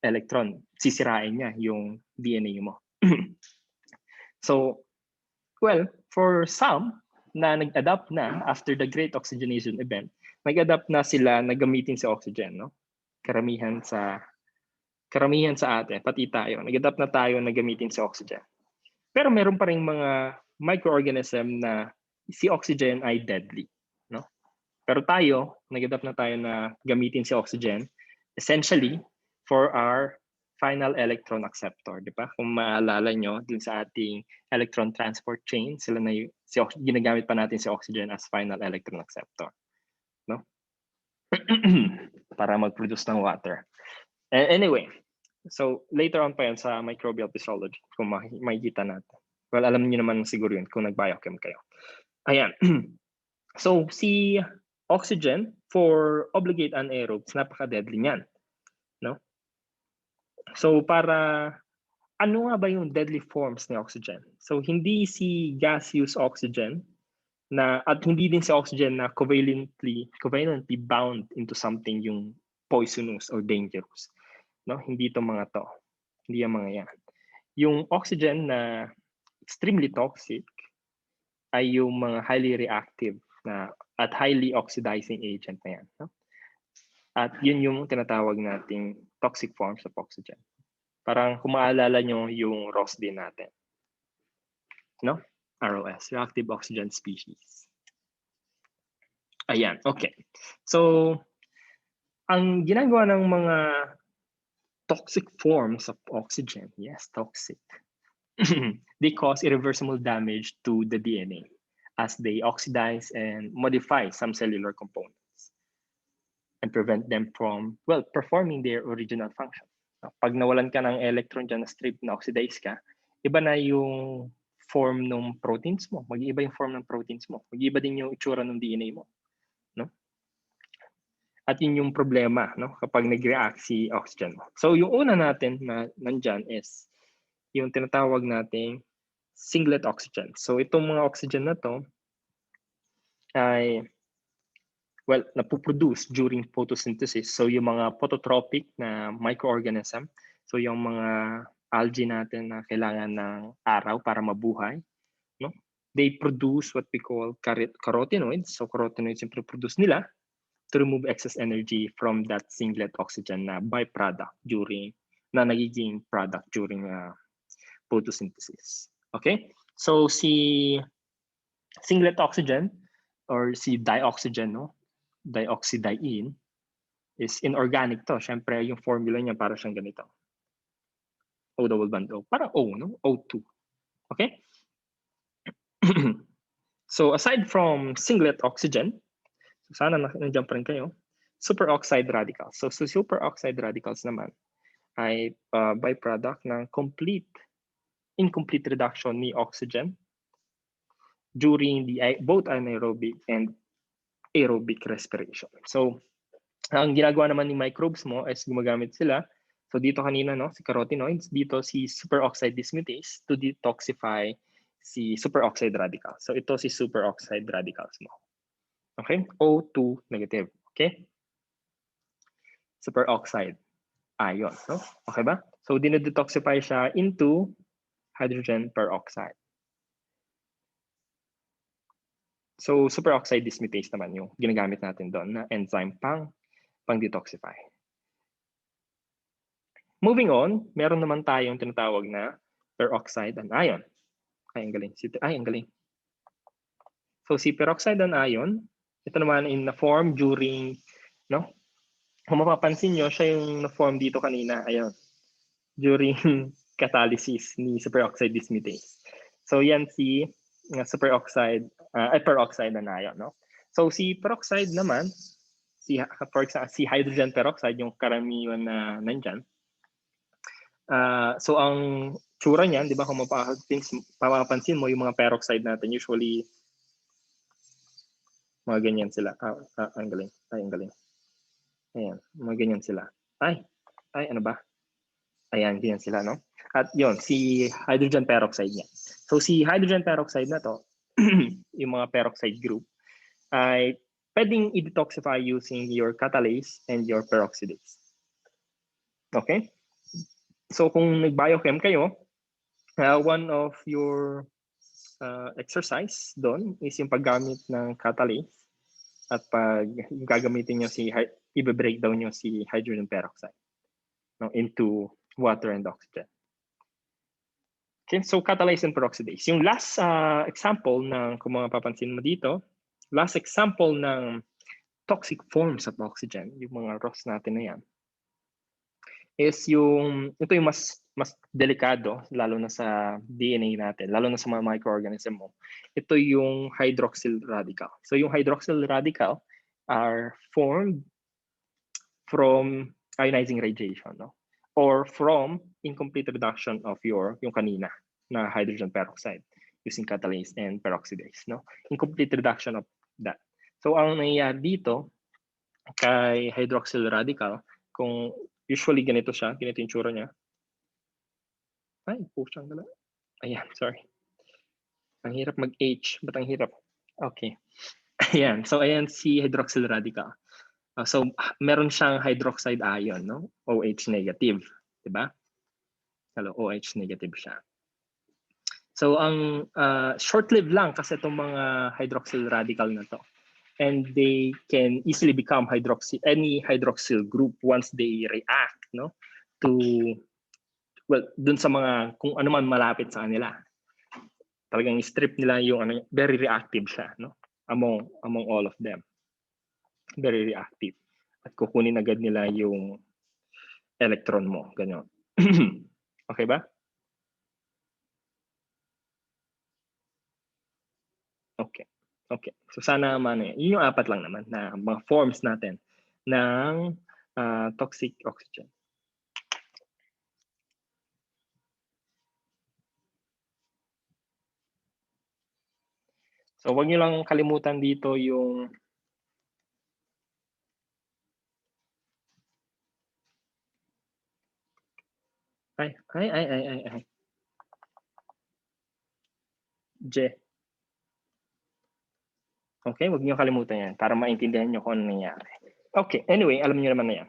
electron, sisirain niya yung DNA mo. So, well, for some na nag-adapt na after the great oxygenation event, nag-adapt na sila na gamitin si oxygen, no? Karamihan sa atin, pati tayo, nag-adapt na tayo na gamitin si oxygen. Pero meron pa ring mga microorganism na si oxygen ay deadly, no? Pero tayo, nag-adapt na tayo na gamitin si oxygen essentially for our final electron acceptor, di ba? Kung maalala nyo, dun sa ating electron transport chain, ginagamit pa natin si oxygen as final electron acceptor, no? Para mag-produce ng water. Anyway, so later on pa yan sa microbial physiology, kung makikita natin. Well, alam niyo naman siguro yun kung nag-biochem kayo. Ayan. So si oxygen for obligate anaerobes, napaka-deadly niyan, no? So ano nga ba yung deadly forms ni oxygen? So hindi si gaseous oxygen at hindi din si oxygen na covalently bound into something yung poisonous or dangerous, no? Hindi itong mga to. Hindi yung mga yan. Yung oxygen na extremely toxic ay yung mga highly reactive at highly oxidizing agent na yan, no? At yun yung tinatawag nating toxic forms of oxygen. Parang kung maalala nyo yung ROSD natin, no? ROS, reactive oxygen species. Ayan, okay. So ang ginagawa ng mga toxic forms of oxygen, yes, toxic, they cause irreversible damage to the DNA as they oxidize and modify some cellular components and prevent them from, well, performing their original function. Pag nawalan ka ng electron dyan na strip na oxidize ka, iba na yung form ng proteins mo. Mag-iiba yung form ng proteins mo. Mag-iiba din yung itsura ng DNA mo, no? At yun yung problema, no, kapag nag-react si oxygen mo. So yung una natin na nandyan is yung tinatawag nating singlet oxygen. So itong mga oxygen na to ay, well, napoproduce during photosynthesis. So yung mga phototropic na microorganism, so yung mga algae natin na kailangan ng araw para mabuhay, no? They produce what we call carotenoids. So carotenoids yung produce nila to remove excess energy from that singlet oxygen na byproduct na nagiging product during photosynthesis. Okay? So si singlet oxygen or si dioxygen, no? Dioxydiene is inorganic to. Siyempre, yung formula niya para siyang ganito. O double bond O. Parang O, no? O2. Okay? So aside from singlet oxygen, sana nandiyan pa rin kayo, superoxide radicals. So superoxide radicals naman ay byproduct ng incomplete reduction ni oxygen during both anaerobic and aerobic respiration. So ang ginagawa naman ni microbes mo is gumagamit sila. So dito kanina, no, si carotenoids, dito si superoxide dismutase to detoxify si superoxide radical. So ito si superoxide radicals mo. Okay? O2 negative. Okay? Superoxide ion. No? Okay ba? So dinodetoxify siya into hydrogen peroxide. So superoxide dismutase naman yung ginagamit natin doon na enzyme pang detoxify. Moving on, meron naman tayong tinatawag na peroxide anion. Ay, ang galing. Ang galing. So si peroxide anion, ito naman in na form during, no? Kung mapapansin nyo, siya yung na-form dito kanina, ayun, during catalysis ni superoxide dismutase. So yan si superoxide, peroxide anion, no? So si peroxide naman, for example, si hydrogen peroxide, yung karamihan na nandyan. So ang tsura niyan, di ba, kung mapapansin mo, yung mga peroxide natin, usually, mga ganyan sila. Ang galing. Ay, ang galing. Ayan, mga ganyan sila. Ay, ano ba? Ayan, ganyan sila, no? At yon si hydrogen peroxide niya. So si hydrogen peroxide na to, yung mga peroxide group, ay pwedeng i-detoxify using your catalase and your peroxidase. Okay? So kung nag-biochem kayo, one of your exercise doon is yung paggamit ng catalase at pag gagamitin nyo i-breakdown nyo si hydrogen peroxide, no, into water and oxygen. Okay, so catalase and peroxidase. Yung last example ng, kung mapapansin mo dito, last example ng toxic forms of oxygen, yung mga ROS natin na yan, is ito yung mas delikado, lalo na sa DNA natin, lalo na sa mga microorganism mo. Ito yung hydroxyl radical. So yung hydroxyl radical are formed from ionizing radiation, no? Or from incomplete reduction of yung kanina na hydrogen peroxide using catalase and peroxidase, no? Incomplete reduction of that. So ang nangyayari dito kay hydroxyl radical, kung usually ganito siya, ganito yung tsura niya. Ay, pusyang gala. Ayan, sorry. Ang hirap mag-H. Ba't ang hirap? Okay. Ayan, so ayan si hydroxyl radical. So meron siyang hydroxide ion, no? OH negative, 'di ba? Hello, OH negative siya. So ang short-lived lang kasi itong mga hydroxyl radical na to. And they can easily become any hydroxyl group once they react, no? Dun sa mga kung ano man malapit sa kanila. Talagang strip nila yung very reactive siya, no? Among all of them. Very reactive. At kukunin agad nila yung electron mo, ganyan. Okay ba? Okay. Okay. So sana yun yung 4 lang naman na mga forms natin ng toxic oxygen. So wag niyo lang kalimutan dito yung ay. J. Okay, wag niyo kalimutan yan para maintindihan niyo kung ano nangyari. Okay, anyway, alam niyo naman na yan.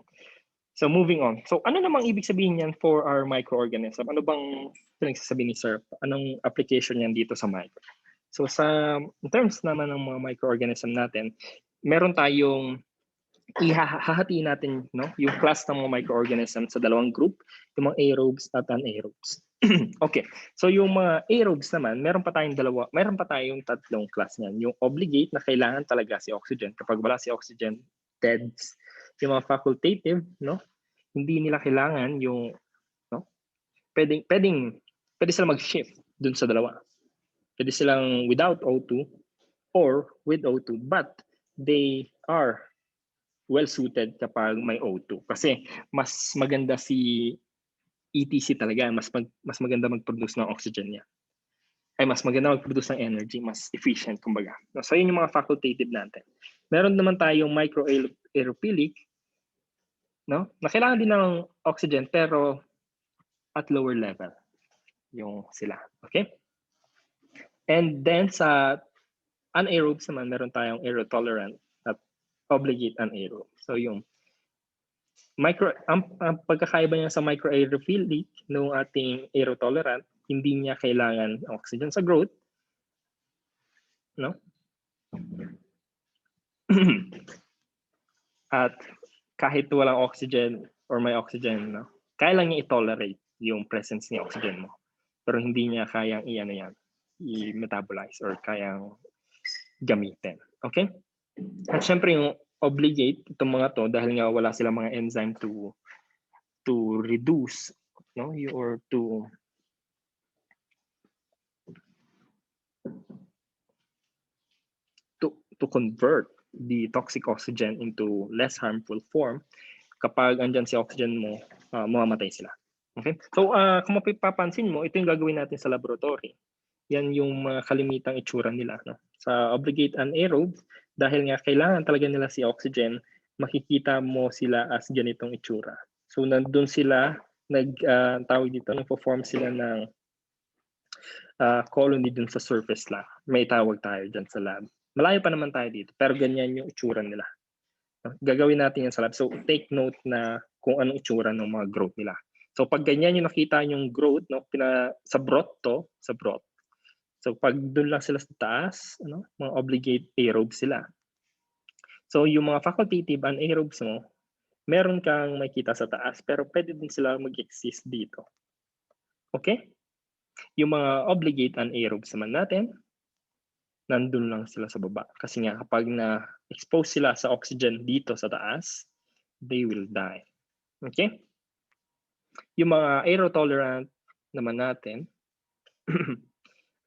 So moving on. So ano namang ibig sabihin yan for our microorganism? Ano bang pinagsasabi ni Sir? Anong application yan dito sa micro? So in terms naman ng mga microorganism natin, meron tayong ihahatiin natin, no, yung class ng mga microorganism sa dalawang group, yung mga aerobes at anaerobes. Okay. So yung mga aerobes naman, meron pa tayong tatlong class niyan. Yung obligate na kailangan talaga si oxygen. Kapag wala si oxygen, deads. Yung mga facultative, no, hindi nila kailangan yung, no, pwede sila mag-shift dun sa dalawa. Pwede silang without O2 or with O2, but they are well suited kapag may O2 kasi mas maganda si ETC talaga, mas maganda mag-produce ng oxygen niya. Ay mas maganda mag-produce ng energy, mas efficient kumbaga. So yun yung mga facultative natin. Meron naman tayong microaerophilic, no? Na kailangan din ng oxygen pero at lower level yung sila. Okay? And then sa anaerobes naman, meron tayong aerotolerant at obligate anaerobe. So yung ang pagkakaiba niya sa microaerophilic ng ating aerotolerant, hindi niya kailangan oxygen sa growth, no? At kahit walang oxygen or may oxygen, no? Kaya lang niya i-tolerate yung presence ni oxygen mo. Pero hindi niya kayang i-metabolize or kayang gamitin. Okay? At syempre yung obligate, itong mga to, dahil nga wala silang mga enzyme to reduce, no? Or to convert the toxic oxygen into less harmful form. Kapag andyan si oxygen mo, mamamatay sila. Okay? So, kung mapapansin mo, ito yung gagawin natin sa laboratory. Yan yung mga kalimitang itsura nila. No? Sa obligate anaerobes, dahil nga kailangan talaga nila si oxygen, makikita mo sila as ganitong itsura. So, nandun sila, tawag dito, nagpo-form sila ng colony dun sa surface lang. May tawag tayo dyan sa lab. Malayo pa naman tayo dito, pero ganyan yung itsura nila. Gagawin natin yan sa lab. So, take note na kung anong itsura ng mga growth nila. So, pag ganyan yung nakita yung growth, no, sa broth to, sa broth. So, pag doon lang sila sa taas, ano, mga obligate aerobes sila. So, yung mga facultative anaerobes mo, meron kang makita sa taas, pero pwede din sila mag-exist dito. Okay? Yung mga obligate anaerobes naman natin, nandun lang sila sa baba. Kasi nga, kapag na-expose sila sa oxygen dito sa taas, they will die. Okay? Yung mga aerotolerant naman natin,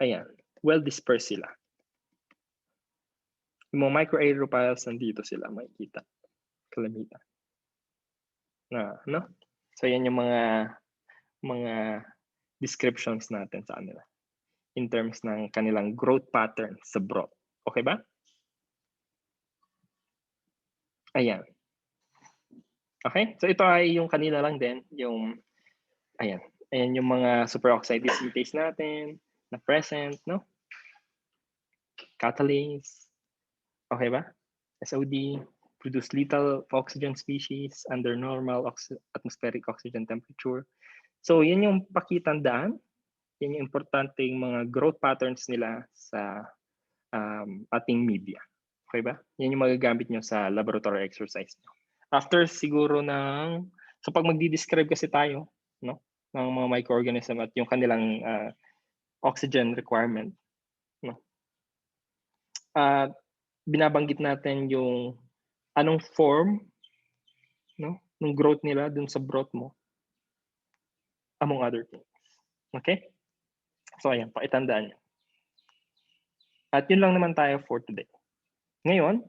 ayan, well-dispersed sila. Yung mga microaerophiles, nandito sila, makikita. Kalamitan. No? So, yan yung mga descriptions natin sa kanila in terms ng kanilang growth pattern sa broth. Okay ba? Ayan. Okay? So ito ay yung kanila lang din, yung ayan yung mga superoxide dismutase natin na present, no? Catalase. Okay ba? SOD, produce lethal oxygen species under normal atmospheric oxygen temperature. So yun yung pakitandaan. Yan yung importanteng mga growth patterns nila sa ating media. Okay ba? Yan yung magagamit nyo sa laboratory exercise nyo. After siguro so pag magdi-describe kasi tayo, no, ng mga microorganism at yung kanilang oxygen requirement, no, binabanggit natin yung anong form, no, ng growth nila dun sa broth mo, among other things. Okay? So ayan, pakitandaan nyo. At yun lang naman tayo for today. Ngayon,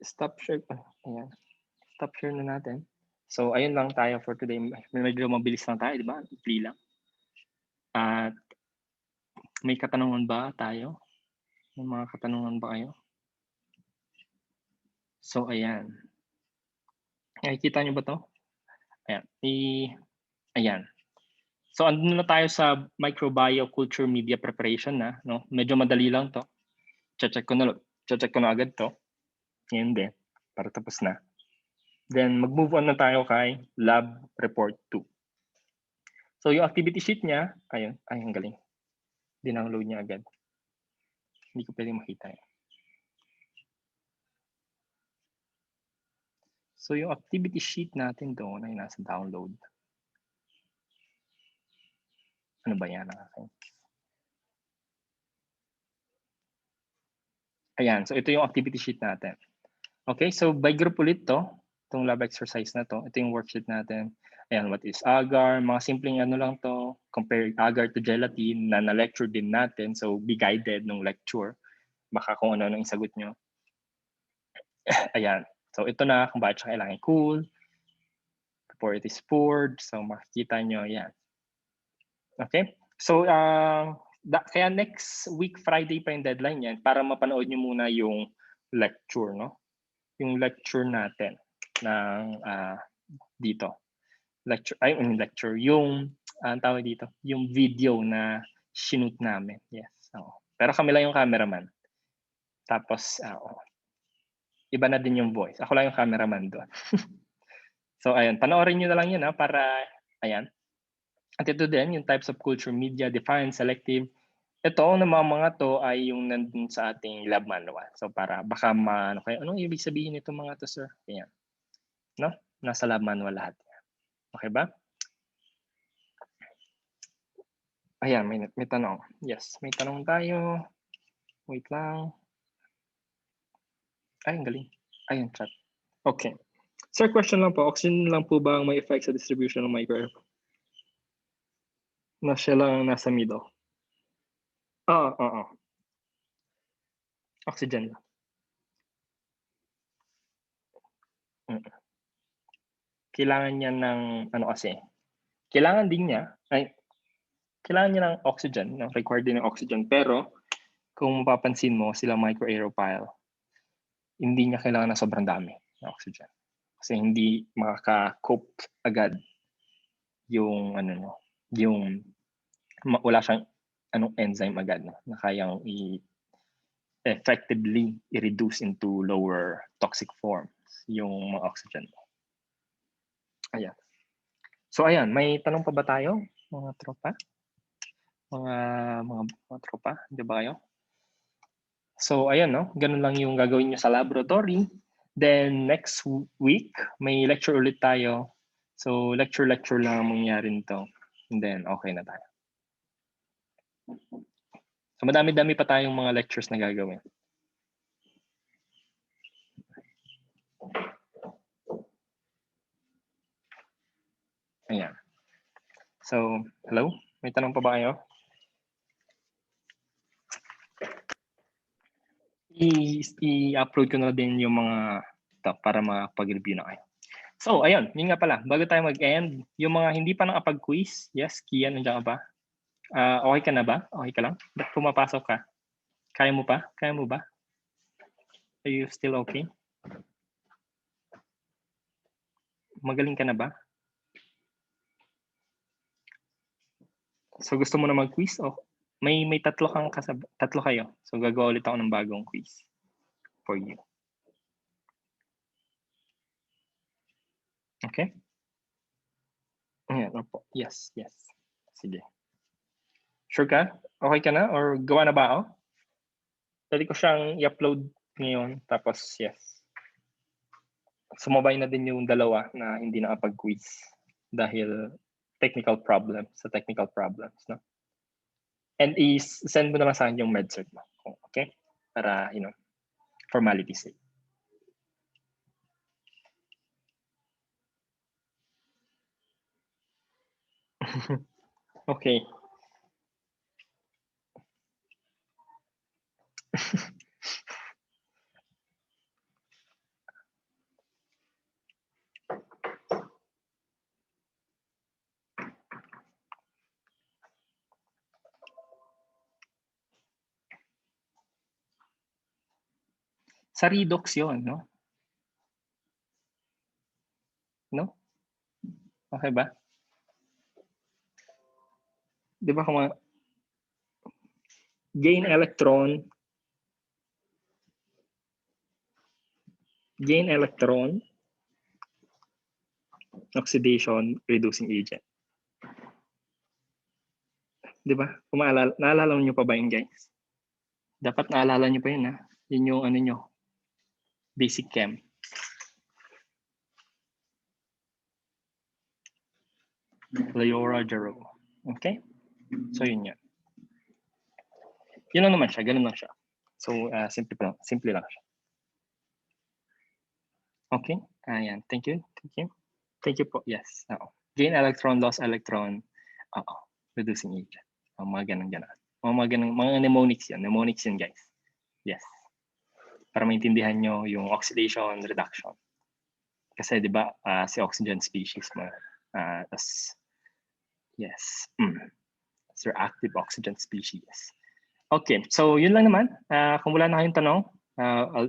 stop share. Ayan. Stop share na natin. So ayun lang tayo for today. Medyo mabilis lang tayo, di ba? Free lang. At may katanungan ba tayo? May mga katanungan ba kayo? So ayan. Nakikita nyo ba to? Ayan. Ayan. So andun na tayo sa microbioculture media preparation na, no? Medyo madali lang to. Check ko na agad to. Ngayon din, para tapos na. Then mag-move on na tayo kay lab report 2. So yung activity sheet niya, ayun, ang galing. Dinownload niya agad. Hindi ko pwedeng makita yan. So yung activity sheet natin doon ay nasa download. Ano ba yan? Ayan, so ito yung activity sheet natin. Okay, so by group ulit to, itong lab exercise na to, ito yung worksheet natin. Ayan, what is agar? Mga simpleng ano lang to, compare agar to gelatin na na-lecture din natin. So be guided nung lecture. Baka kung ano nang isagot nyo. Ayan, so ito na kung bakit siya kailangan cool. Before it is poured, so makikita nyo, ayan. Okay, so kaya next week Friday pa yung deadline yan para mapanood nyo muna yung lecture, no? Yung lecture natin ng dito. Lecture, yung ang tawag dito, yung video na shoot namin. Yes. Oo. Pero kami lang yung cameraman. Tapos, iba na din yung voice. Ako lang yung cameraman doon. So, ayun. Panoorin nyo na lang yun para, ayan. At ito din, yung types of culture media, defined, selective. Ito, na mga to ay yung nandun sa ating lab manual. So, para baka ano kayo, anong ibig sabihin nito mga to, sir? Ayan. No? Nasa lab manual lahat. Okay ba? Ayan, may tanong. Yes, may tanong tayo. Wait lang. Ay, ang galing. Ayun, chat. Okay. Sir, question lang po. Oxygen lang po ba ang may effect sa distribution ng microair? Na siya lang nasa middle. Oo. Oxygen lang. Kailangan niya ng, kailangan niya ng oxygen, required din ng oxygen. Pero, kung mapapansin mo, sila microaerophile, hindi niya kailangan ng sobrang dami ng oxygen. Kasi hindi makaka-cope agad yung, wala siyang enzyme agad na kayang effectively i-reduce into lower toxic forms yung mga oxygen. Ayan. So ayan, may tanong pa ba tayo, mga tropa? Mga tropa, di ba kayo? So ayan, ganun lang yung gagawin nyo sa laboratory. Then next week, may lecture ulit tayo. So lecture lang ang mangyayari nito. And then okay na tayo. So madami-dami pa tayong mga lectures na gagawin. Ayan. So, hello? May tanong pa ba kayo? I-upload ko na din yung mga ito para makapag-review na kayo. So, ayun. Yun nga pala. Bago tayo mag-end, yung mga hindi pa nakapag-quiz, yes, Kian, nandiyan ka ba? Okay ka na ba? Okay ka lang? Ba't pumapasok ka? Kaya mo pa? Kaya mo ba? Are you still okay? Magaling ka na ba? So gusto mo na mag-quiz? May tatlo kayo. So gagawa ulit ako ng bagong quiz for you. Okay? Ayan, opo. Yes. Sige. Sure ka? Okay ka na? Or gawa na ba ako? Pwede ko siyang i-upload ngayon. Tapos, yes. Sumabay na din yung dalawa na hindi nakapag-quiz dahil technical problems, no? And send mo na lang sa akin yung medcert mo. Okay? Para, formality sake. Okay. Sa redox yun, no? No? Okay ba? Di ba kung gain electron, oxidation, reducing agent. Di ba? Kung naalala nyo pa ba yun, guys? Dapat naalala nyo pa yun, ha? Yun yung nyo, basic chem. Leora Jarreau. Okay? So yun yan. Yun lang naman siya, ganun lang siya. So simple lang siya. Okay? Ayan, thank you. Thank you po, yes. Gain electron, loss electron, reducing agent. Mga ganun. Mga mnemonics yun, guys. Yes. Para maintindihan nyo yung oxidation, reduction. Kasi di ba si oxygen species mo, yes. It's reactive oxygen species. Okay, so yun lang naman. Kung wala na kayong tanong, I'll